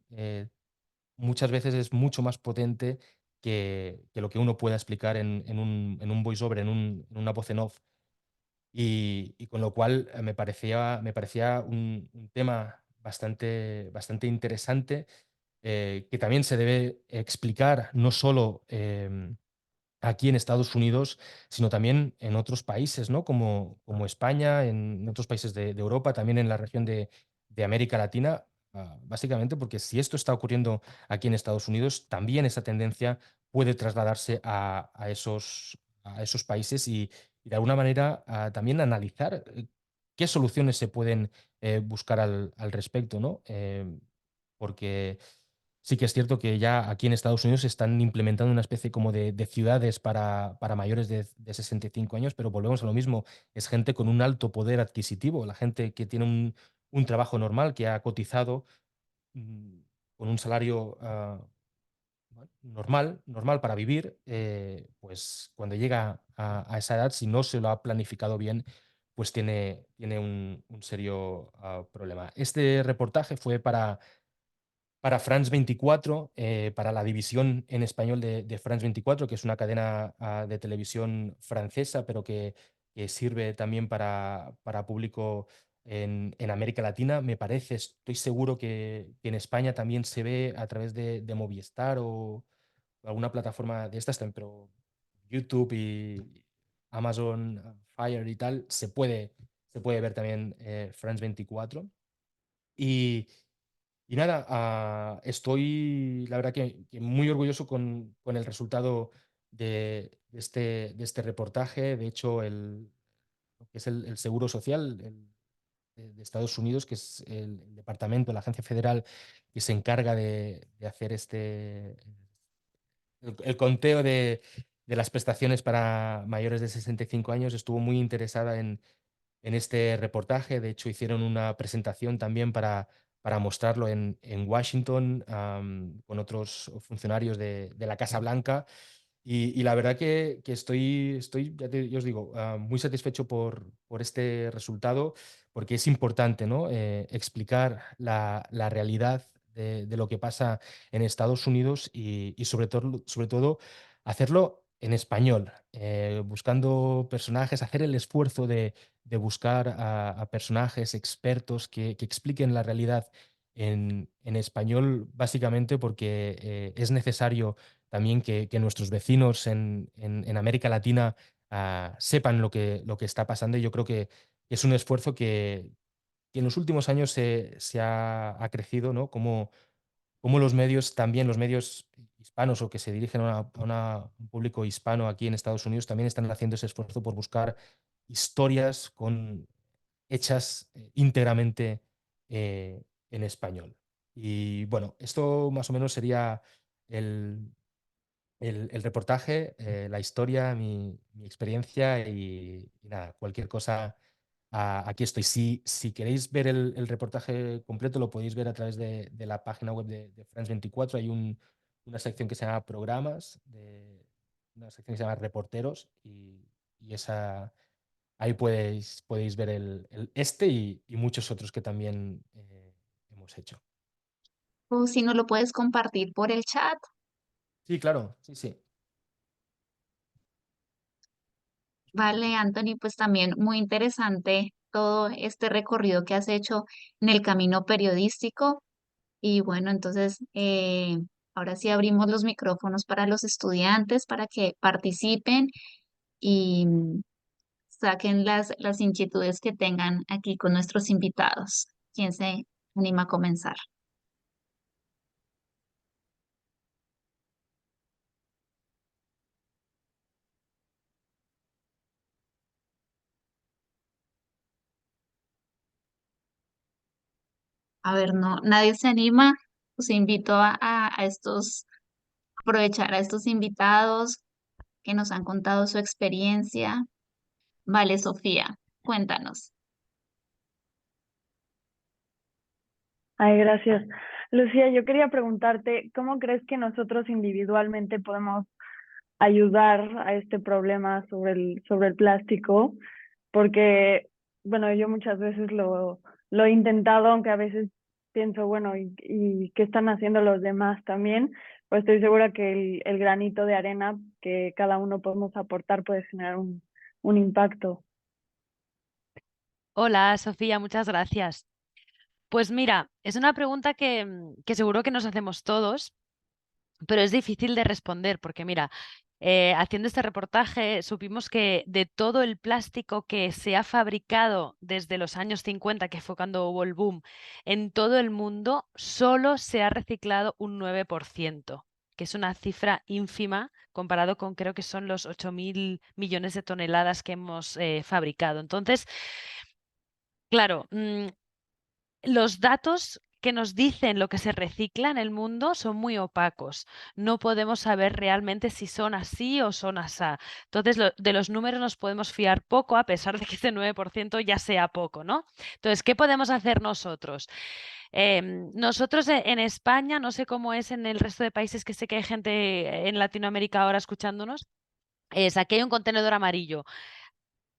muchas veces es mucho más potente que lo que uno pueda explicar en un voiceover, en una voz en off. Y con lo cual me parecía un tema bastante interesante, que también se debe explicar no solo aquí en Estados Unidos, sino también en otros países, ¿no? Como España, en otros países de Europa, también en la región de América Latina, básicamente porque si esto está ocurriendo aquí en Estados Unidos, también esa tendencia puede trasladarse a esos países y de alguna manera también analizar qué soluciones se pueden buscar al respecto, ¿no? Porque sí que es cierto que ya aquí en Estados Unidos se están implementando una especie como de ciudades para mayores de 65 años, pero volvemos a lo mismo, es gente con un alto poder adquisitivo, la gente que tiene un trabajo normal, que ha cotizado mm, con un salario bueno, normal para vivir, pues cuando llega a esa edad, si no se lo ha planificado bien, pues tiene un serio problema. Este reportaje fue para France 24, para la división en español de France 24, que es una cadena de televisión francesa, pero que sirve también para público en América Latina. Me parece, estoy seguro que en España también se ve a través de Movistar o alguna plataforma de estas, pero YouTube y Amazon Fire y tal, se puede ver también France 24. Y, y nada, estoy, la verdad que muy orgulloso con el resultado de este reportaje. De hecho, lo que es el Seguro Social de Estados Unidos, que es el departamento, la agencia federal que se encarga de hacer el conteo de las prestaciones para mayores de 65 años, estuvo muy interesada en este reportaje. De hecho, hicieron una presentación también para mostrarlo en Washington, con otros funcionarios de la Casa Blanca. Y la verdad que estoy ya os digo, muy satisfecho por este resultado, porque es importante, ¿no? Explicar la realidad de lo que pasa en Estados Unidos y sobre todo hacerlo en español, buscando personajes, hacer el esfuerzo de buscar a personajes expertos que expliquen la realidad en español, básicamente porque es necesario también que nuestros vecinos en América Latina sepan lo que está pasando. Y yo creo que es un esfuerzo que en los últimos años se ha crecido, ¿no? Como los medios, también los medios hispanos o que se dirigen a un público hispano aquí en Estados Unidos, también están haciendo ese esfuerzo por buscar historias hechas íntegramente en español. Y bueno, esto más o menos sería el, el reportaje, la historia, mi experiencia y nada, cualquier cosa, aquí estoy. Si queréis ver el reportaje completo, lo podéis ver a través de la página web de France 24. Hay una sección que se llama Programas, una sección que se llama Reporteros y ahí podéis ver este y muchos otros que también hemos hecho. O si no lo puedes compartir por el chat. Sí, claro, sí, sí. Vale, Anthony, pues también muy interesante todo este recorrido que has hecho en el camino periodístico. Y bueno, entonces ahora sí abrimos los micrófonos para los estudiantes para que participen y saquen las inquietudes que tengan aquí con nuestros invitados. ¿Quién se anima a comenzar? A ver, no, nadie se anima. Os invito a aprovechar a estos invitados que nos han contado su experiencia. Vale, Sofía, cuéntanos. Ay, gracias. Lucía, yo quería preguntarte, ¿cómo crees que nosotros individualmente podemos ayudar a este problema sobre el plástico? Porque, bueno, yo muchas veces lo lo he intentado, aunque a veces pienso, bueno, ¿y qué están haciendo los demás también? Pues estoy segura que el granito de arena que cada uno podemos aportar puede generar un impacto. Hola, Sofía, muchas gracias. Pues mira, es una pregunta que seguro que nos hacemos todos, pero es difícil de responder porque mira, haciendo este reportaje supimos que de todo el plástico que se ha fabricado desde los años 50, que fue cuando hubo el boom, en todo el mundo solo se ha reciclado un 9%, que es una cifra ínfima comparado con creo que son los 8.000 millones de toneladas que hemos fabricado. Entonces, claro, los datos que nos dicen lo que se recicla en el mundo son muy opacos. No podemos saber realmente si son así o son asá. Entonces, de los números nos podemos fiar poco, a pesar de que ese 9% ya sea poco, ¿no? Entonces, ¿qué podemos hacer nosotros? Nosotros en España, no sé cómo es en el resto de países, que sé que hay gente en Latinoamérica ahora escuchándonos, es aquí hay un contenedor amarillo.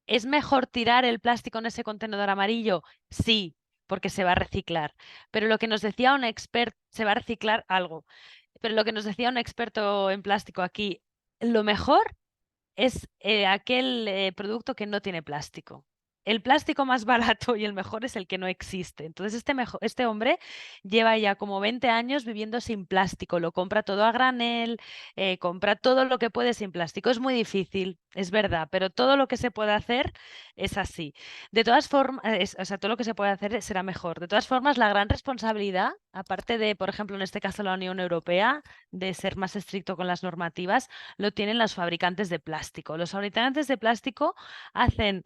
¿Es mejor tirar el plástico en ese contenedor amarillo? Sí, porque se va a reciclar. Pero lo que nos decía un experto, se va a reciclar algo. Pero lo que nos decía un experto en plástico aquí, lo mejor es aquel producto que no tiene plástico. El plástico más barato y el mejor es el que no existe. Entonces, este hombre lleva ya como 20 años viviendo sin plástico. Lo compra todo a granel, compra todo lo que puede sin plástico. Es muy difícil, es verdad, pero todo lo que se puede hacer es así. De todas formas, o sea, todo lo que se puede hacer será mejor. De todas formas, la gran responsabilidad, aparte de, por ejemplo, en este caso la Unión Europea, de ser más estricto con las normativas, lo tienen los fabricantes de plástico. Los fabricantes de plástico hacen,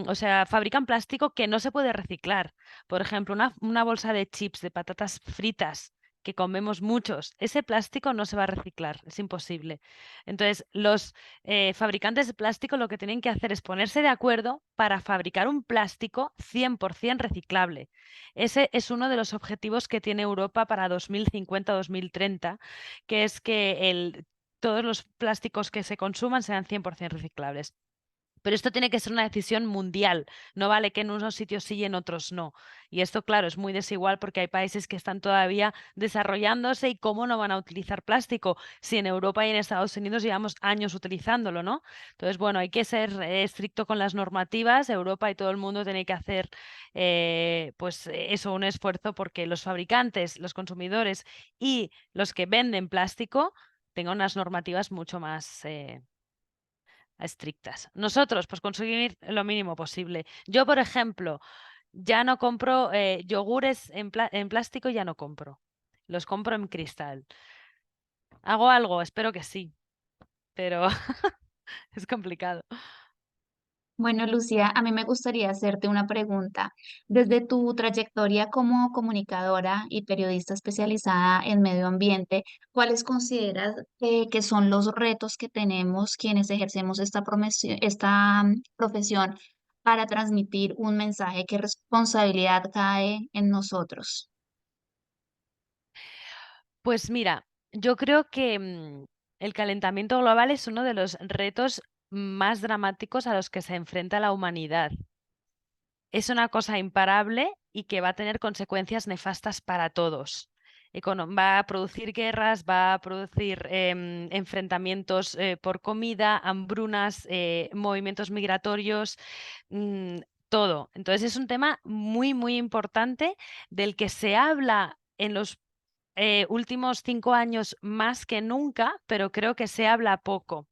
o sea, fabrican plástico que no se puede reciclar. Por ejemplo, una bolsa de chips de patatas fritas que comemos muchos, ese plástico no se va a reciclar, es imposible. Entonces, los fabricantes de plástico lo que tienen que hacer es ponerse de acuerdo para fabricar un plástico 100% reciclable. Ese es uno de los objetivos que tiene Europa para 2050-2030, que es que todos los plásticos que se consuman sean 100% reciclables. Pero esto tiene que ser una decisión mundial. No vale que en unos sitios sí y en otros no. Y esto, claro, es muy desigual porque hay países que están todavía desarrollándose y cómo no van a utilizar plástico si en Europa y en Estados Unidos llevamos años utilizándolo, ¿no? Entonces, bueno, hay que ser estricto con las normativas. Europa y todo el mundo tiene que hacer, pues eso, un esfuerzo porque los fabricantes, los consumidores y los que venden plástico tengan unas normativas mucho más estrictas. Nosotros, pues consumir lo mínimo posible. Yo, por ejemplo, ya no compro yogures en plástico, ya no compro. Los compro en cristal. ¿Hago algo? Espero que sí, pero es complicado. Bueno, Lucía, a mí me gustaría hacerte una pregunta. Desde tu trayectoria como comunicadora y periodista especializada en medio ambiente, ¿cuáles consideras que son los retos que tenemos quienes ejercemos esta profesión para transmitir un mensaje? ¿Qué responsabilidad cae en nosotros? Pues mira, yo creo que el calentamiento global es uno de los retos más dramáticos a los que se enfrenta la humanidad. Es una cosa imparable y que va a tener consecuencias nefastas para todos. Va a producir guerras, va a producir enfrentamientos por comida, hambrunas, movimientos migratorios, todo. Entonces es un tema muy, muy importante del que se habla en los últimos 5 años más que nunca, pero creo que se habla poco.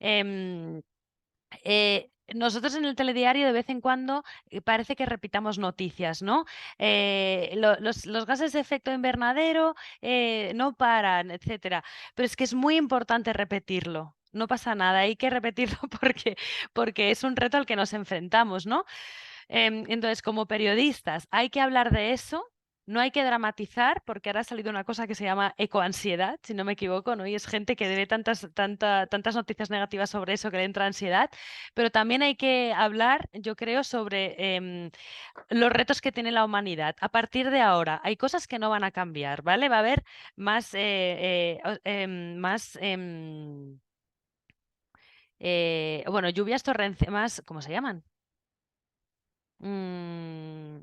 Em, Nosotros en el telediario de vez en cuando parece que repitamos noticias, ¿no? Los gases de efecto invernadero no paran, etcétera. Pero es que es muy importante repetirlo. No pasa nada, hay que repetirlo porque es un reto al que nos enfrentamos, ¿no? Entonces, como periodistas, hay que hablar de eso. No hay que dramatizar, porque ahora ha salido una cosa que se llama ecoansiedad, si no me equivoco, ¿no? Y es gente que ve tantas noticias negativas sobre eso que le entra ansiedad. Pero también hay que hablar, yo creo, sobre los retos que tiene la humanidad. A partir de ahora, hay cosas que no van a cambiar, ¿vale? Va a haber más, bueno, lluvias torrenciales, más, ¿cómo se llaman? Mm,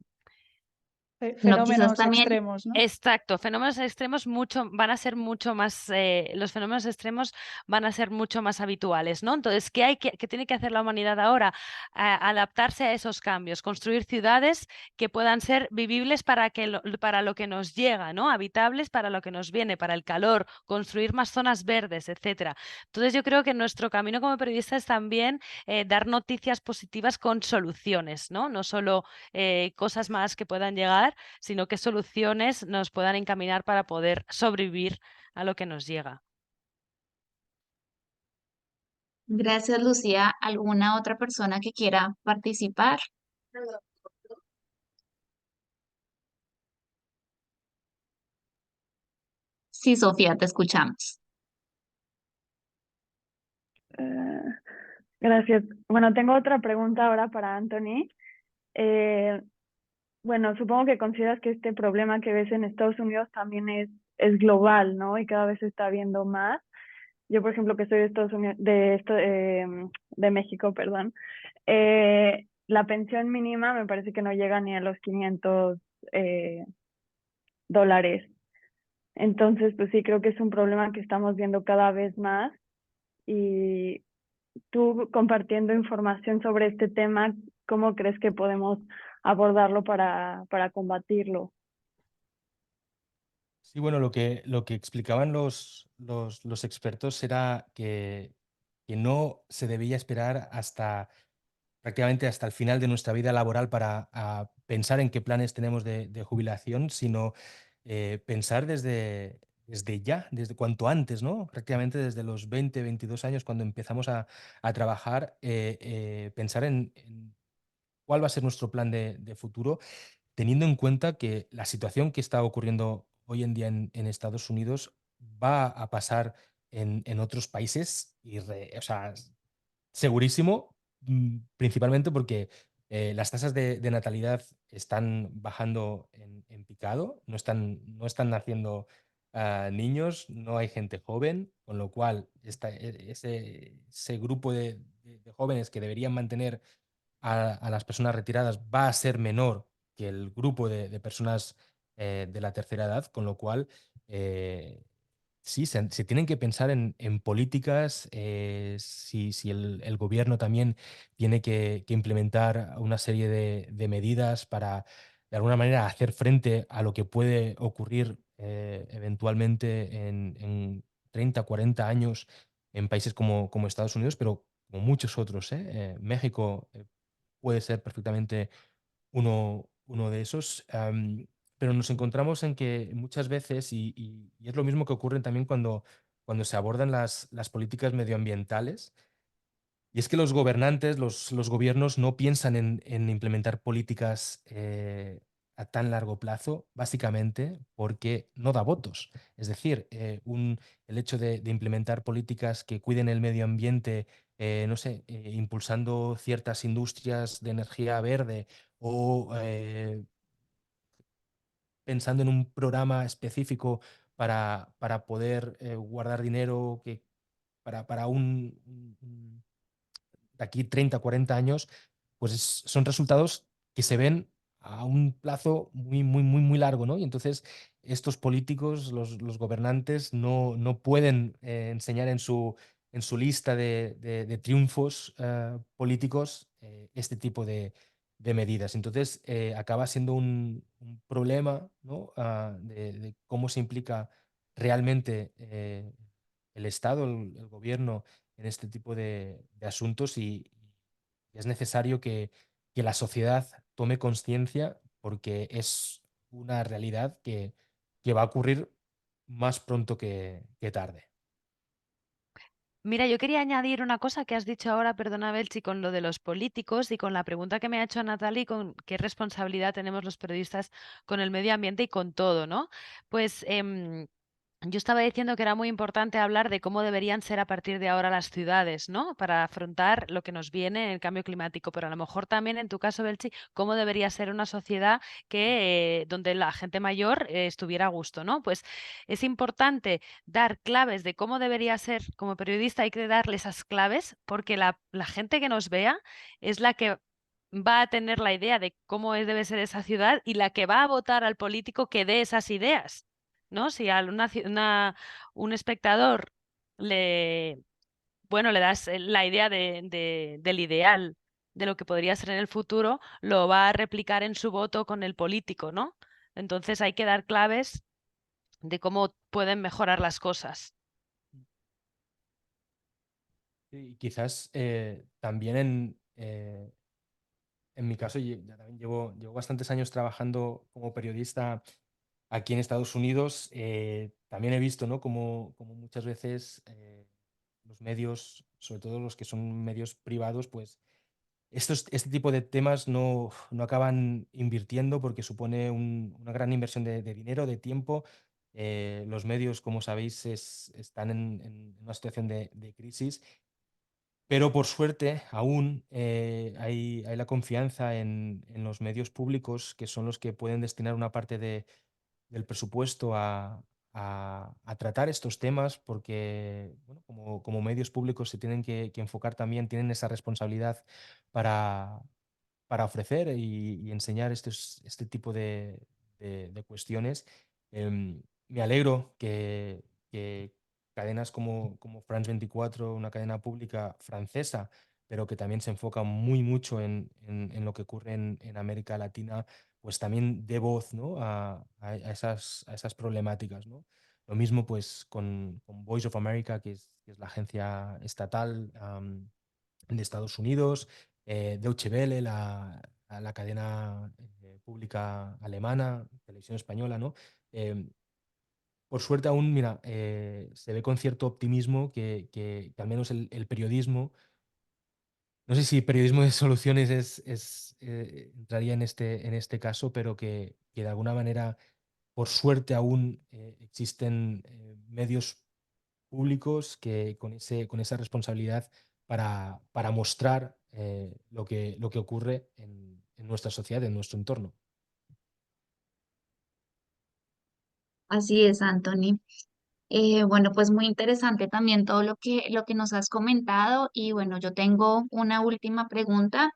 No, quizás Fenómenos también extremos, ¿no? Exacto, fenómenos extremos van a ser mucho más, los fenómenos extremos van a ser mucho más habituales, ¿no? Entonces, ¿qué tiene que hacer la humanidad ahora? Adaptarse a esos cambios, construir ciudades que puedan ser vivibles para lo que nos llega, ¿no? Habitables para lo que nos viene, para el calor, construir más zonas verdes, etcétera. Entonces, yo creo que nuestro camino como periodistas es también dar noticias positivas con soluciones, ¿no? No solo cosas malas que puedan llegar, sino qué soluciones nos puedan encaminar para poder sobrevivir a lo que nos llega. Gracias, Lucía. ¿Alguna otra persona que quiera participar? Sí, Sofía, te escuchamos. Eh, gracias. Bueno, tengo otra pregunta ahora para Anthony. Bueno, supongo que consideras que este problema que ves en Estados Unidos también es global, ¿no? Y cada vez se está viendo más. Yo, por ejemplo, que soy de Estados Unidos, de México, perdón, la pensión mínima me parece que no llega ni a los 500 dólares. Entonces, pues sí, creo que es un problema que estamos viendo cada vez más. Y tú compartiendo información sobre este tema, ¿cómo crees que podemos abordarlo para combatirlo? Sí, bueno, lo que explicaban los expertos era que no se debía esperar hasta prácticamente hasta el final de nuestra vida laboral para pensar en qué planes tenemos de jubilación, sino pensar desde ya, desde cuanto antes, ¿no? Prácticamente desde los 20, 22 años, cuando empezamos a trabajar, pensar en cuál va a ser nuestro plan de futuro, teniendo en cuenta que la situación que está ocurriendo hoy en día en Estados Unidos va a pasar en otros países y, o sea, segurísimo, principalmente porque las tasas de natalidad están bajando en picado, no están naciendo niños, no hay gente joven, con lo cual ese grupo de jóvenes que deberían mantener a las personas retiradas va a ser menor que el grupo de personas de la tercera edad, con lo cual sí, se tienen que pensar en políticas, si el gobierno también tiene que implementar una serie de medidas para, de alguna manera, hacer frente a lo que puede ocurrir eventualmente en 30, 40 años en países como Estados Unidos, pero como muchos otros, ¿eh? México puede ser perfectamente uno de esos. Pero nos encontramos en que muchas veces, y es lo mismo que ocurre también cuando se abordan las políticas medioambientales, y es que los gobernantes, los gobiernos no piensan en implementar políticas a tan largo plazo, básicamente porque no da votos. Es decir, el hecho de implementar políticas que cuiden el medio ambiente, no sé, impulsando ciertas industrias de energía verde o pensando en un programa específico para poder guardar dinero para de aquí 30, 40 años, pues son resultados que se ven a un plazo muy, muy, muy, muy largo, ¿no? Y entonces estos políticos, los gobernantes, no pueden enseñar en su lista de triunfos políticos este tipo de medidas. Entonces acaba siendo un problema, ¿no? De cómo se implica realmente el Estado, el gobierno en este tipo de asuntos y es necesario que la sociedad tome conciencia porque es una realidad que va a ocurrir más pronto que tarde. Mira, yo quería añadir una cosa que has dicho ahora, perdona, Belchi, con lo de los políticos y con la pregunta que me ha hecho Natalie, con qué responsabilidad tenemos los periodistas con el medio ambiente y con todo, ¿no? Pues yo estaba diciendo que era muy importante hablar de cómo deberían ser a partir de ahora las ciudades, ¿no? Para afrontar lo que nos viene en el cambio climático, pero a lo mejor también en tu caso, Belchi, cómo debería ser una sociedad donde la gente mayor estuviera a gusto, ¿no? Pues es importante dar claves de cómo debería ser como periodista, hay que darle esas claves porque la gente que nos vea es la que va a tener la idea de cómo debe ser esa ciudad y la que va a votar al político que dé esas ideas, ¿no? Si a un espectador le, bueno, le das la idea del ideal de lo que podría ser en el futuro, lo va a replicar en su voto con el político, ¿no? Entonces hay que dar claves de cómo pueden mejorar las cosas. Y quizás también en mi caso, ya también llevo bastantes años trabajando como periodista aquí en Estados Unidos. También he visto, ¿no? Como muchas veces los medios, sobre todo los que son medios privados, pues este tipo de temas no acaban invirtiendo porque supone una gran inversión de dinero, de tiempo. Los medios, como sabéis, están en una situación de crisis, pero por suerte aún hay la confianza en los medios públicos, que son los que pueden destinar una parte del presupuesto a tratar estos temas, porque bueno, como medios públicos se tienen que enfocar también, tienen esa responsabilidad para, para ofrecer y enseñar este tipo de cuestiones. Me alegro que cadenas como France 24, una cadena pública francesa, pero que también se enfoca muy mucho en lo que ocurre en América Latina, pues también dé voz, ¿no? a esas problemáticas, ¿no? Lo mismo pues con Voice of America, que es la agencia estatal de Estados Unidos, Deutsche Welle, la cadena pública alemana, televisión española, ¿no? Em, por suerte aún, mira, se ve con cierto optimismo que al menos el periodismo, no sé si periodismo de soluciones entraría en este caso, pero que de alguna manera, por suerte aún existen medios públicos que con esa responsabilidad para mostrar lo que ocurre en nuestra sociedad, en nuestro entorno. Así es, Anthony. Bueno, pues muy interesante también todo lo que nos has comentado. Y bueno, yo tengo una última pregunta,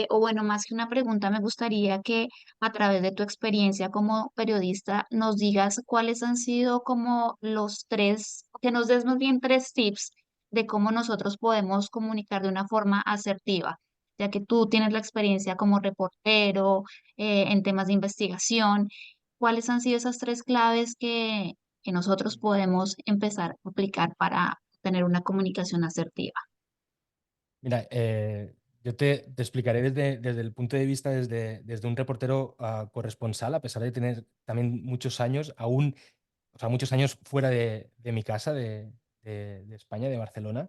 o bueno, más que una pregunta, me gustaría que a través de tu experiencia como periodista nos digas cuáles han sido como los tres, que nos des más bien tres tips de cómo nosotros podemos comunicar de una forma asertiva, ya que tú tienes la experiencia como reportero, en temas de investigación. ¿Cuáles han sido esas tres claves que nosotros podemos empezar a aplicar para tener una comunicación asertiva? Mira, yo te explicaré desde el punto de vista, desde un reportero corresponsal, a pesar de tener también muchos años, aún, o sea, muchos años fuera de mi casa, de España, de Barcelona.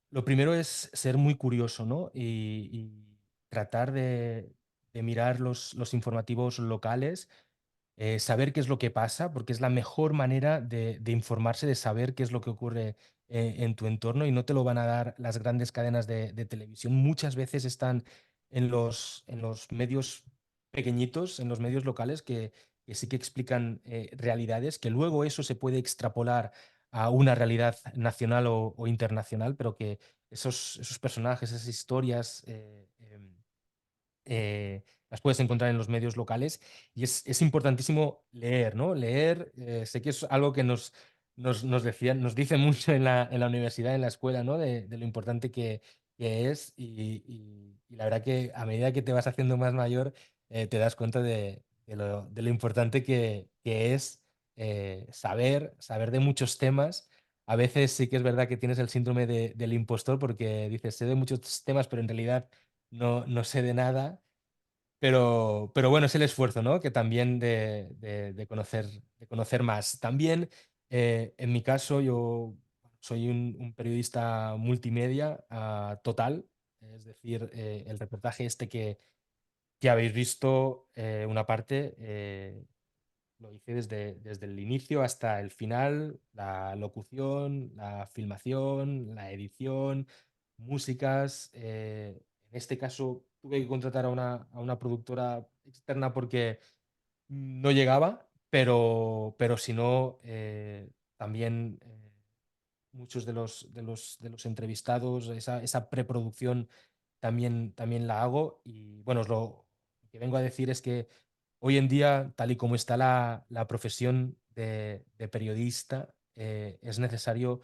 Lo primero es ser muy curioso, ¿no? Y tratar de mirar los informativos locales, saber qué es lo que pasa, porque es la mejor manera de informarse, de saber qué es lo que ocurre en tu entorno, y no te lo van a dar las grandes cadenas de televisión. Muchas veces están en los medios pequeñitos, en los medios locales, que sí que explican realidades, que luego eso se puede extrapolar a una realidad nacional o internacional, pero que esos personajes, esas historias, las puedes encontrar en los medios locales, y es importantísimo leer, ¿no? Leer, sé que es algo que nos decían, nos dicen mucho en la universidad, en la escuela, ¿no? De lo importante que es, y la verdad que a medida que te vas haciendo más mayor, te das cuenta de lo importante que es saber de muchos temas. A veces sí que es verdad que tienes el síndrome del impostor, porque dices, sé de muchos temas, pero en realidad no sé de nada. Pero bueno, es el esfuerzo, ¿no? Que también de conocer más. También, en mi caso, yo soy un periodista multimedia total, es decir, el reportaje este que habéis visto, una parte, lo hice desde el inicio hasta el final, la locución, la filmación, la edición, músicas. En este caso tuve que contratar a una productora externa porque no llegaba, pero si no, también muchos de los entrevistados, esa preproducción también la hago. Y bueno, lo que vengo a decir es que hoy en día, tal y como está la profesión de periodista, es necesario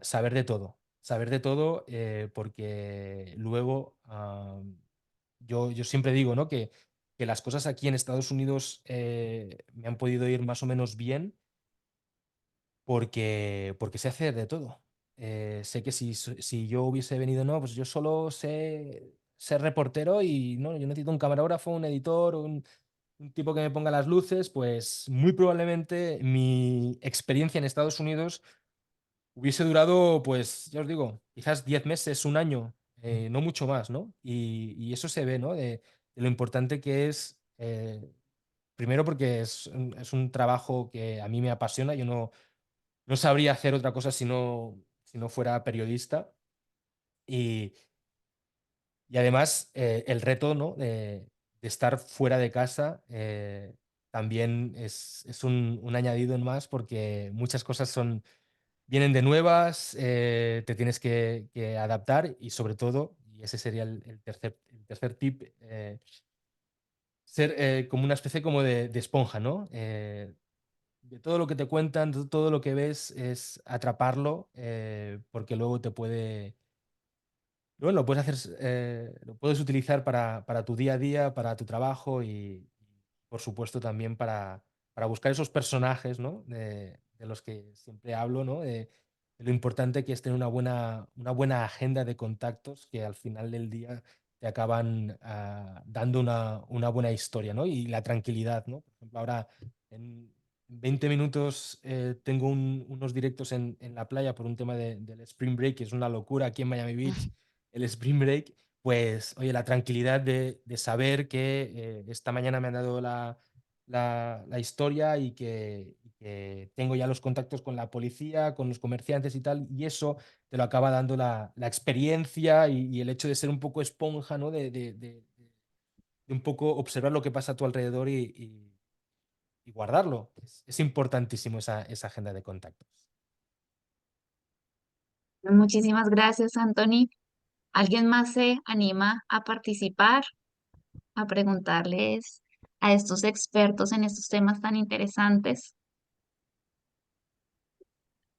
saber de todo, porque luego yo siempre digo, ¿no? que las cosas aquí en Estados Unidos me han podido ir más o menos bien porque sé hacer de todo. Sé que si yo hubiese venido, no, pues yo solo sé ser reportero y no, yo necesito un camarógrafo, un editor, un tipo que me ponga las luces, pues muy probablemente mi experiencia en Estados Unidos hubiese durado, pues ya os digo, quizás 10 meses, un año, no mucho más, ¿no? Y eso se ve, ¿no? De lo importante que es, primero porque es un trabajo que a mí me apasiona, yo no sabría hacer otra cosa si no fuera periodista. Y, y además el reto, ¿no? de estar fuera de casa también es un añadido en más porque muchas cosas vienen de nuevas, te tienes que adaptar y sobre todo, y ese sería el tercer tip, ser como una especie como de esponja, ¿no? De todo lo que te cuentan, de todo lo que ves, es atraparlo, porque luego bueno, lo puedes hacer, lo puedes utilizar para tu día a día, para tu trabajo y, por supuesto, también para buscar esos personajes, ¿no? De los que siempre hablo, ¿no? De lo importante que es tener una buena agenda de contactos que al final del día te acaban dando una buena historia, ¿no? Y la tranquilidad, ¿no? Por ejemplo, ahora en 20 minutos tengo unos directos en la playa por un tema del Spring Break, que es una locura aquí en Miami Beach, el Spring Break. Pues, oye, la tranquilidad de saber que esta mañana me han dado la historia y que tengo ya los contactos con la policía, con los comerciantes y tal, y eso te lo acaba dando la experiencia y el hecho de ser un poco esponja, ¿no? De un poco observar lo que pasa a tu alrededor y guardarlo. Es importantísimo esa agenda de contactos. Muchísimas gracias, Anthony. ¿Alguien más se anima a participar, a preguntarles a estos expertos en estos temas tan interesantes?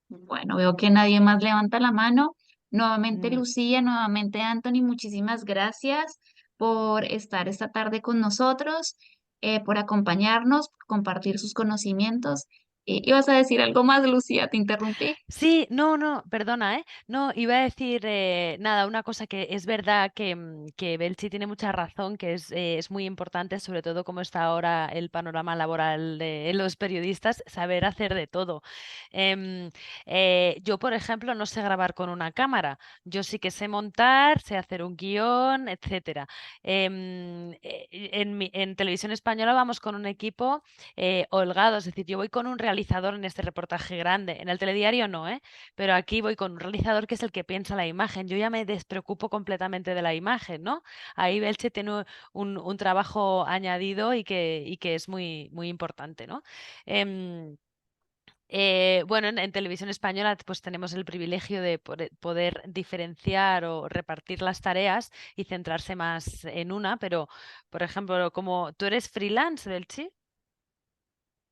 Bueno, veo que nadie más levanta la mano. Nuevamente, Mm, Lucía, nuevamente, Anthony, muchísimas gracias por estar esta tarde con nosotros, por acompañarnos, por compartir sus conocimientos. ¿Ibas a decir algo más, Lucía? Te interrumpí. Sí, no, perdona, ¿eh? No, iba a decir, nada, una cosa que es verdad que Belchi tiene mucha razón, que es muy importante, sobre todo como está ahora el panorama laboral de los periodistas, saber hacer de todo. Em, yo, por ejemplo, no sé grabar con una cámara, yo sí que sé montar, sé hacer un guión, etcétera. En Televisión Española vamos con un equipo holgado, es decir, yo voy con un realizador en este reportaje grande, en el telediario no, pero aquí voy con un realizador que es el que piensa la imagen, yo ya me despreocupo completamente de la imagen, ¿no? Ahí Belche tiene un trabajo añadido y que es muy, muy importante, ¿no? Em, bueno, en Televisión Española pues tenemos el privilegio de poder diferenciar o repartir las tareas y centrarse más en una, pero, por ejemplo, como tú eres freelance, Belchi,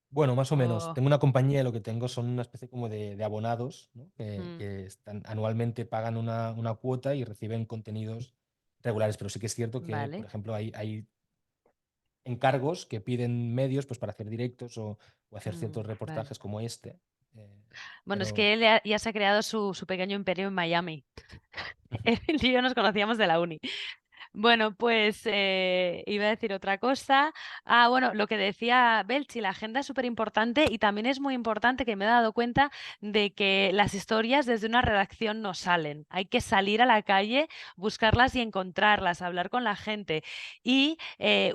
Bueno, más o menos. o... Tengo una compañía y lo que tengo son una especie como de abonados, ¿no? Que, Mm. que anualmente pagan una cuota y reciben contenidos regulares. Pero sí que es cierto que, por Vale. ejemplo, hay encargos que piden medios pues, para hacer directos o hacer ciertos Vale. reportajes como este. eh, Bueno, es pero que él ya se ha creado su pequeño imperio en Miami. Él y yo nos conocíamos de la uni. Bueno, pues iba a decir otra cosa. Ah, bueno, lo que decía Belchi, la agenda es súper importante y también es muy importante que me he dado cuenta de que las historias desde una redacción no salen. Hay que salir a la calle, buscarlas y encontrarlas, hablar con la gente. Y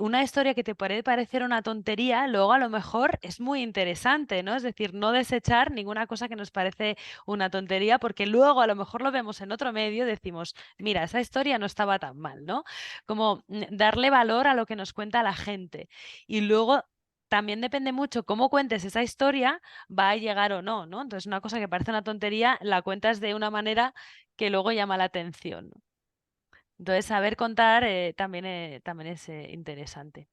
una historia que te puede parecer una tontería, luego a lo mejor es muy interesante, ¿no? Es decir, no desechar ninguna cosa que nos parece una tontería, porque luego a lo mejor lo vemos en otro medio y decimos, mira, esa historia no estaba tan mal, ¿no? Como darle valor a lo que nos cuenta la gente. Y luego también depende mucho cómo cuentes esa historia, va a llegar o no, ¿no? Entonces, una cosa que parece una tontería, la cuentas de una manera que luego llama la atención, ¿no? Entonces, saber contar también es interesante.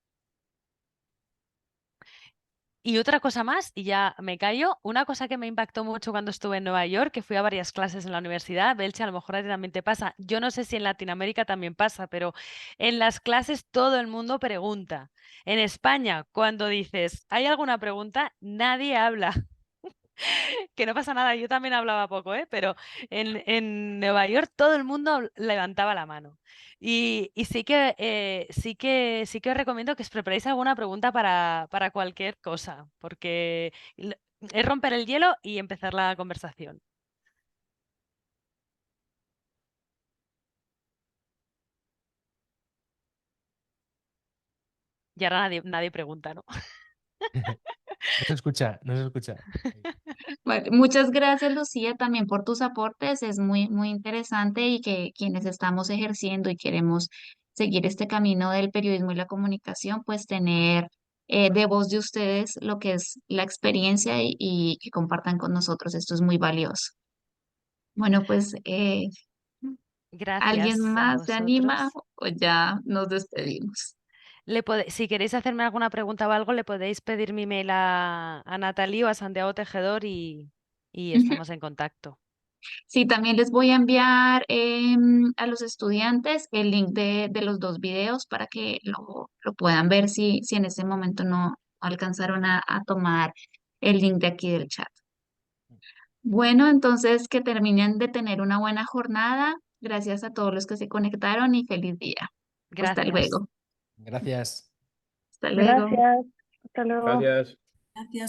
Y otra cosa más, y ya me callo, una cosa que me impactó mucho cuando estuve en Nueva York, que fui a varias clases en la universidad, Belche, a lo mejor a ti también te pasa, yo no sé si en Latinoamérica también pasa, pero en las clases todo el mundo pregunta. En España, cuando dices, ¿hay alguna pregunta? Nadie habla. Que no pasa nada, yo también hablaba poco, pero en Nueva York todo el mundo levantaba la mano. Y sí que os recomiendo que os preparéis alguna pregunta para cualquier cosa, porque es romper el hielo y empezar la conversación. Y ahora nadie pregunta, ¿no? No se escucha, no se escucha. Vale, muchas gracias, Lucía, también por tus aportes. Es muy, muy interesante y que quienes estamos ejerciendo y queremos seguir este camino del periodismo y la comunicación, pues tener de voz de ustedes lo que es la experiencia y que compartan con nosotros. Esto es muy valioso. Bueno, pues ¿alguien Gracias a más se anima vosotros. o ya nos despedimos? Si queréis hacerme alguna pregunta o algo, le podéis pedir mi mail a Natalie o a Santiago Tejedor y estamos en contacto. Sí, también les voy a enviar a los estudiantes el link de los dos videos para que lo puedan ver si en ese momento no alcanzaron a tomar el link de aquí del chat. Bueno, entonces que terminen de tener una buena jornada. Gracias a todos los que se conectaron y feliz día. Hasta Gracias. luego. Gracias. Hasta luego. Gracias. Hasta luego. Gracias. Gracias.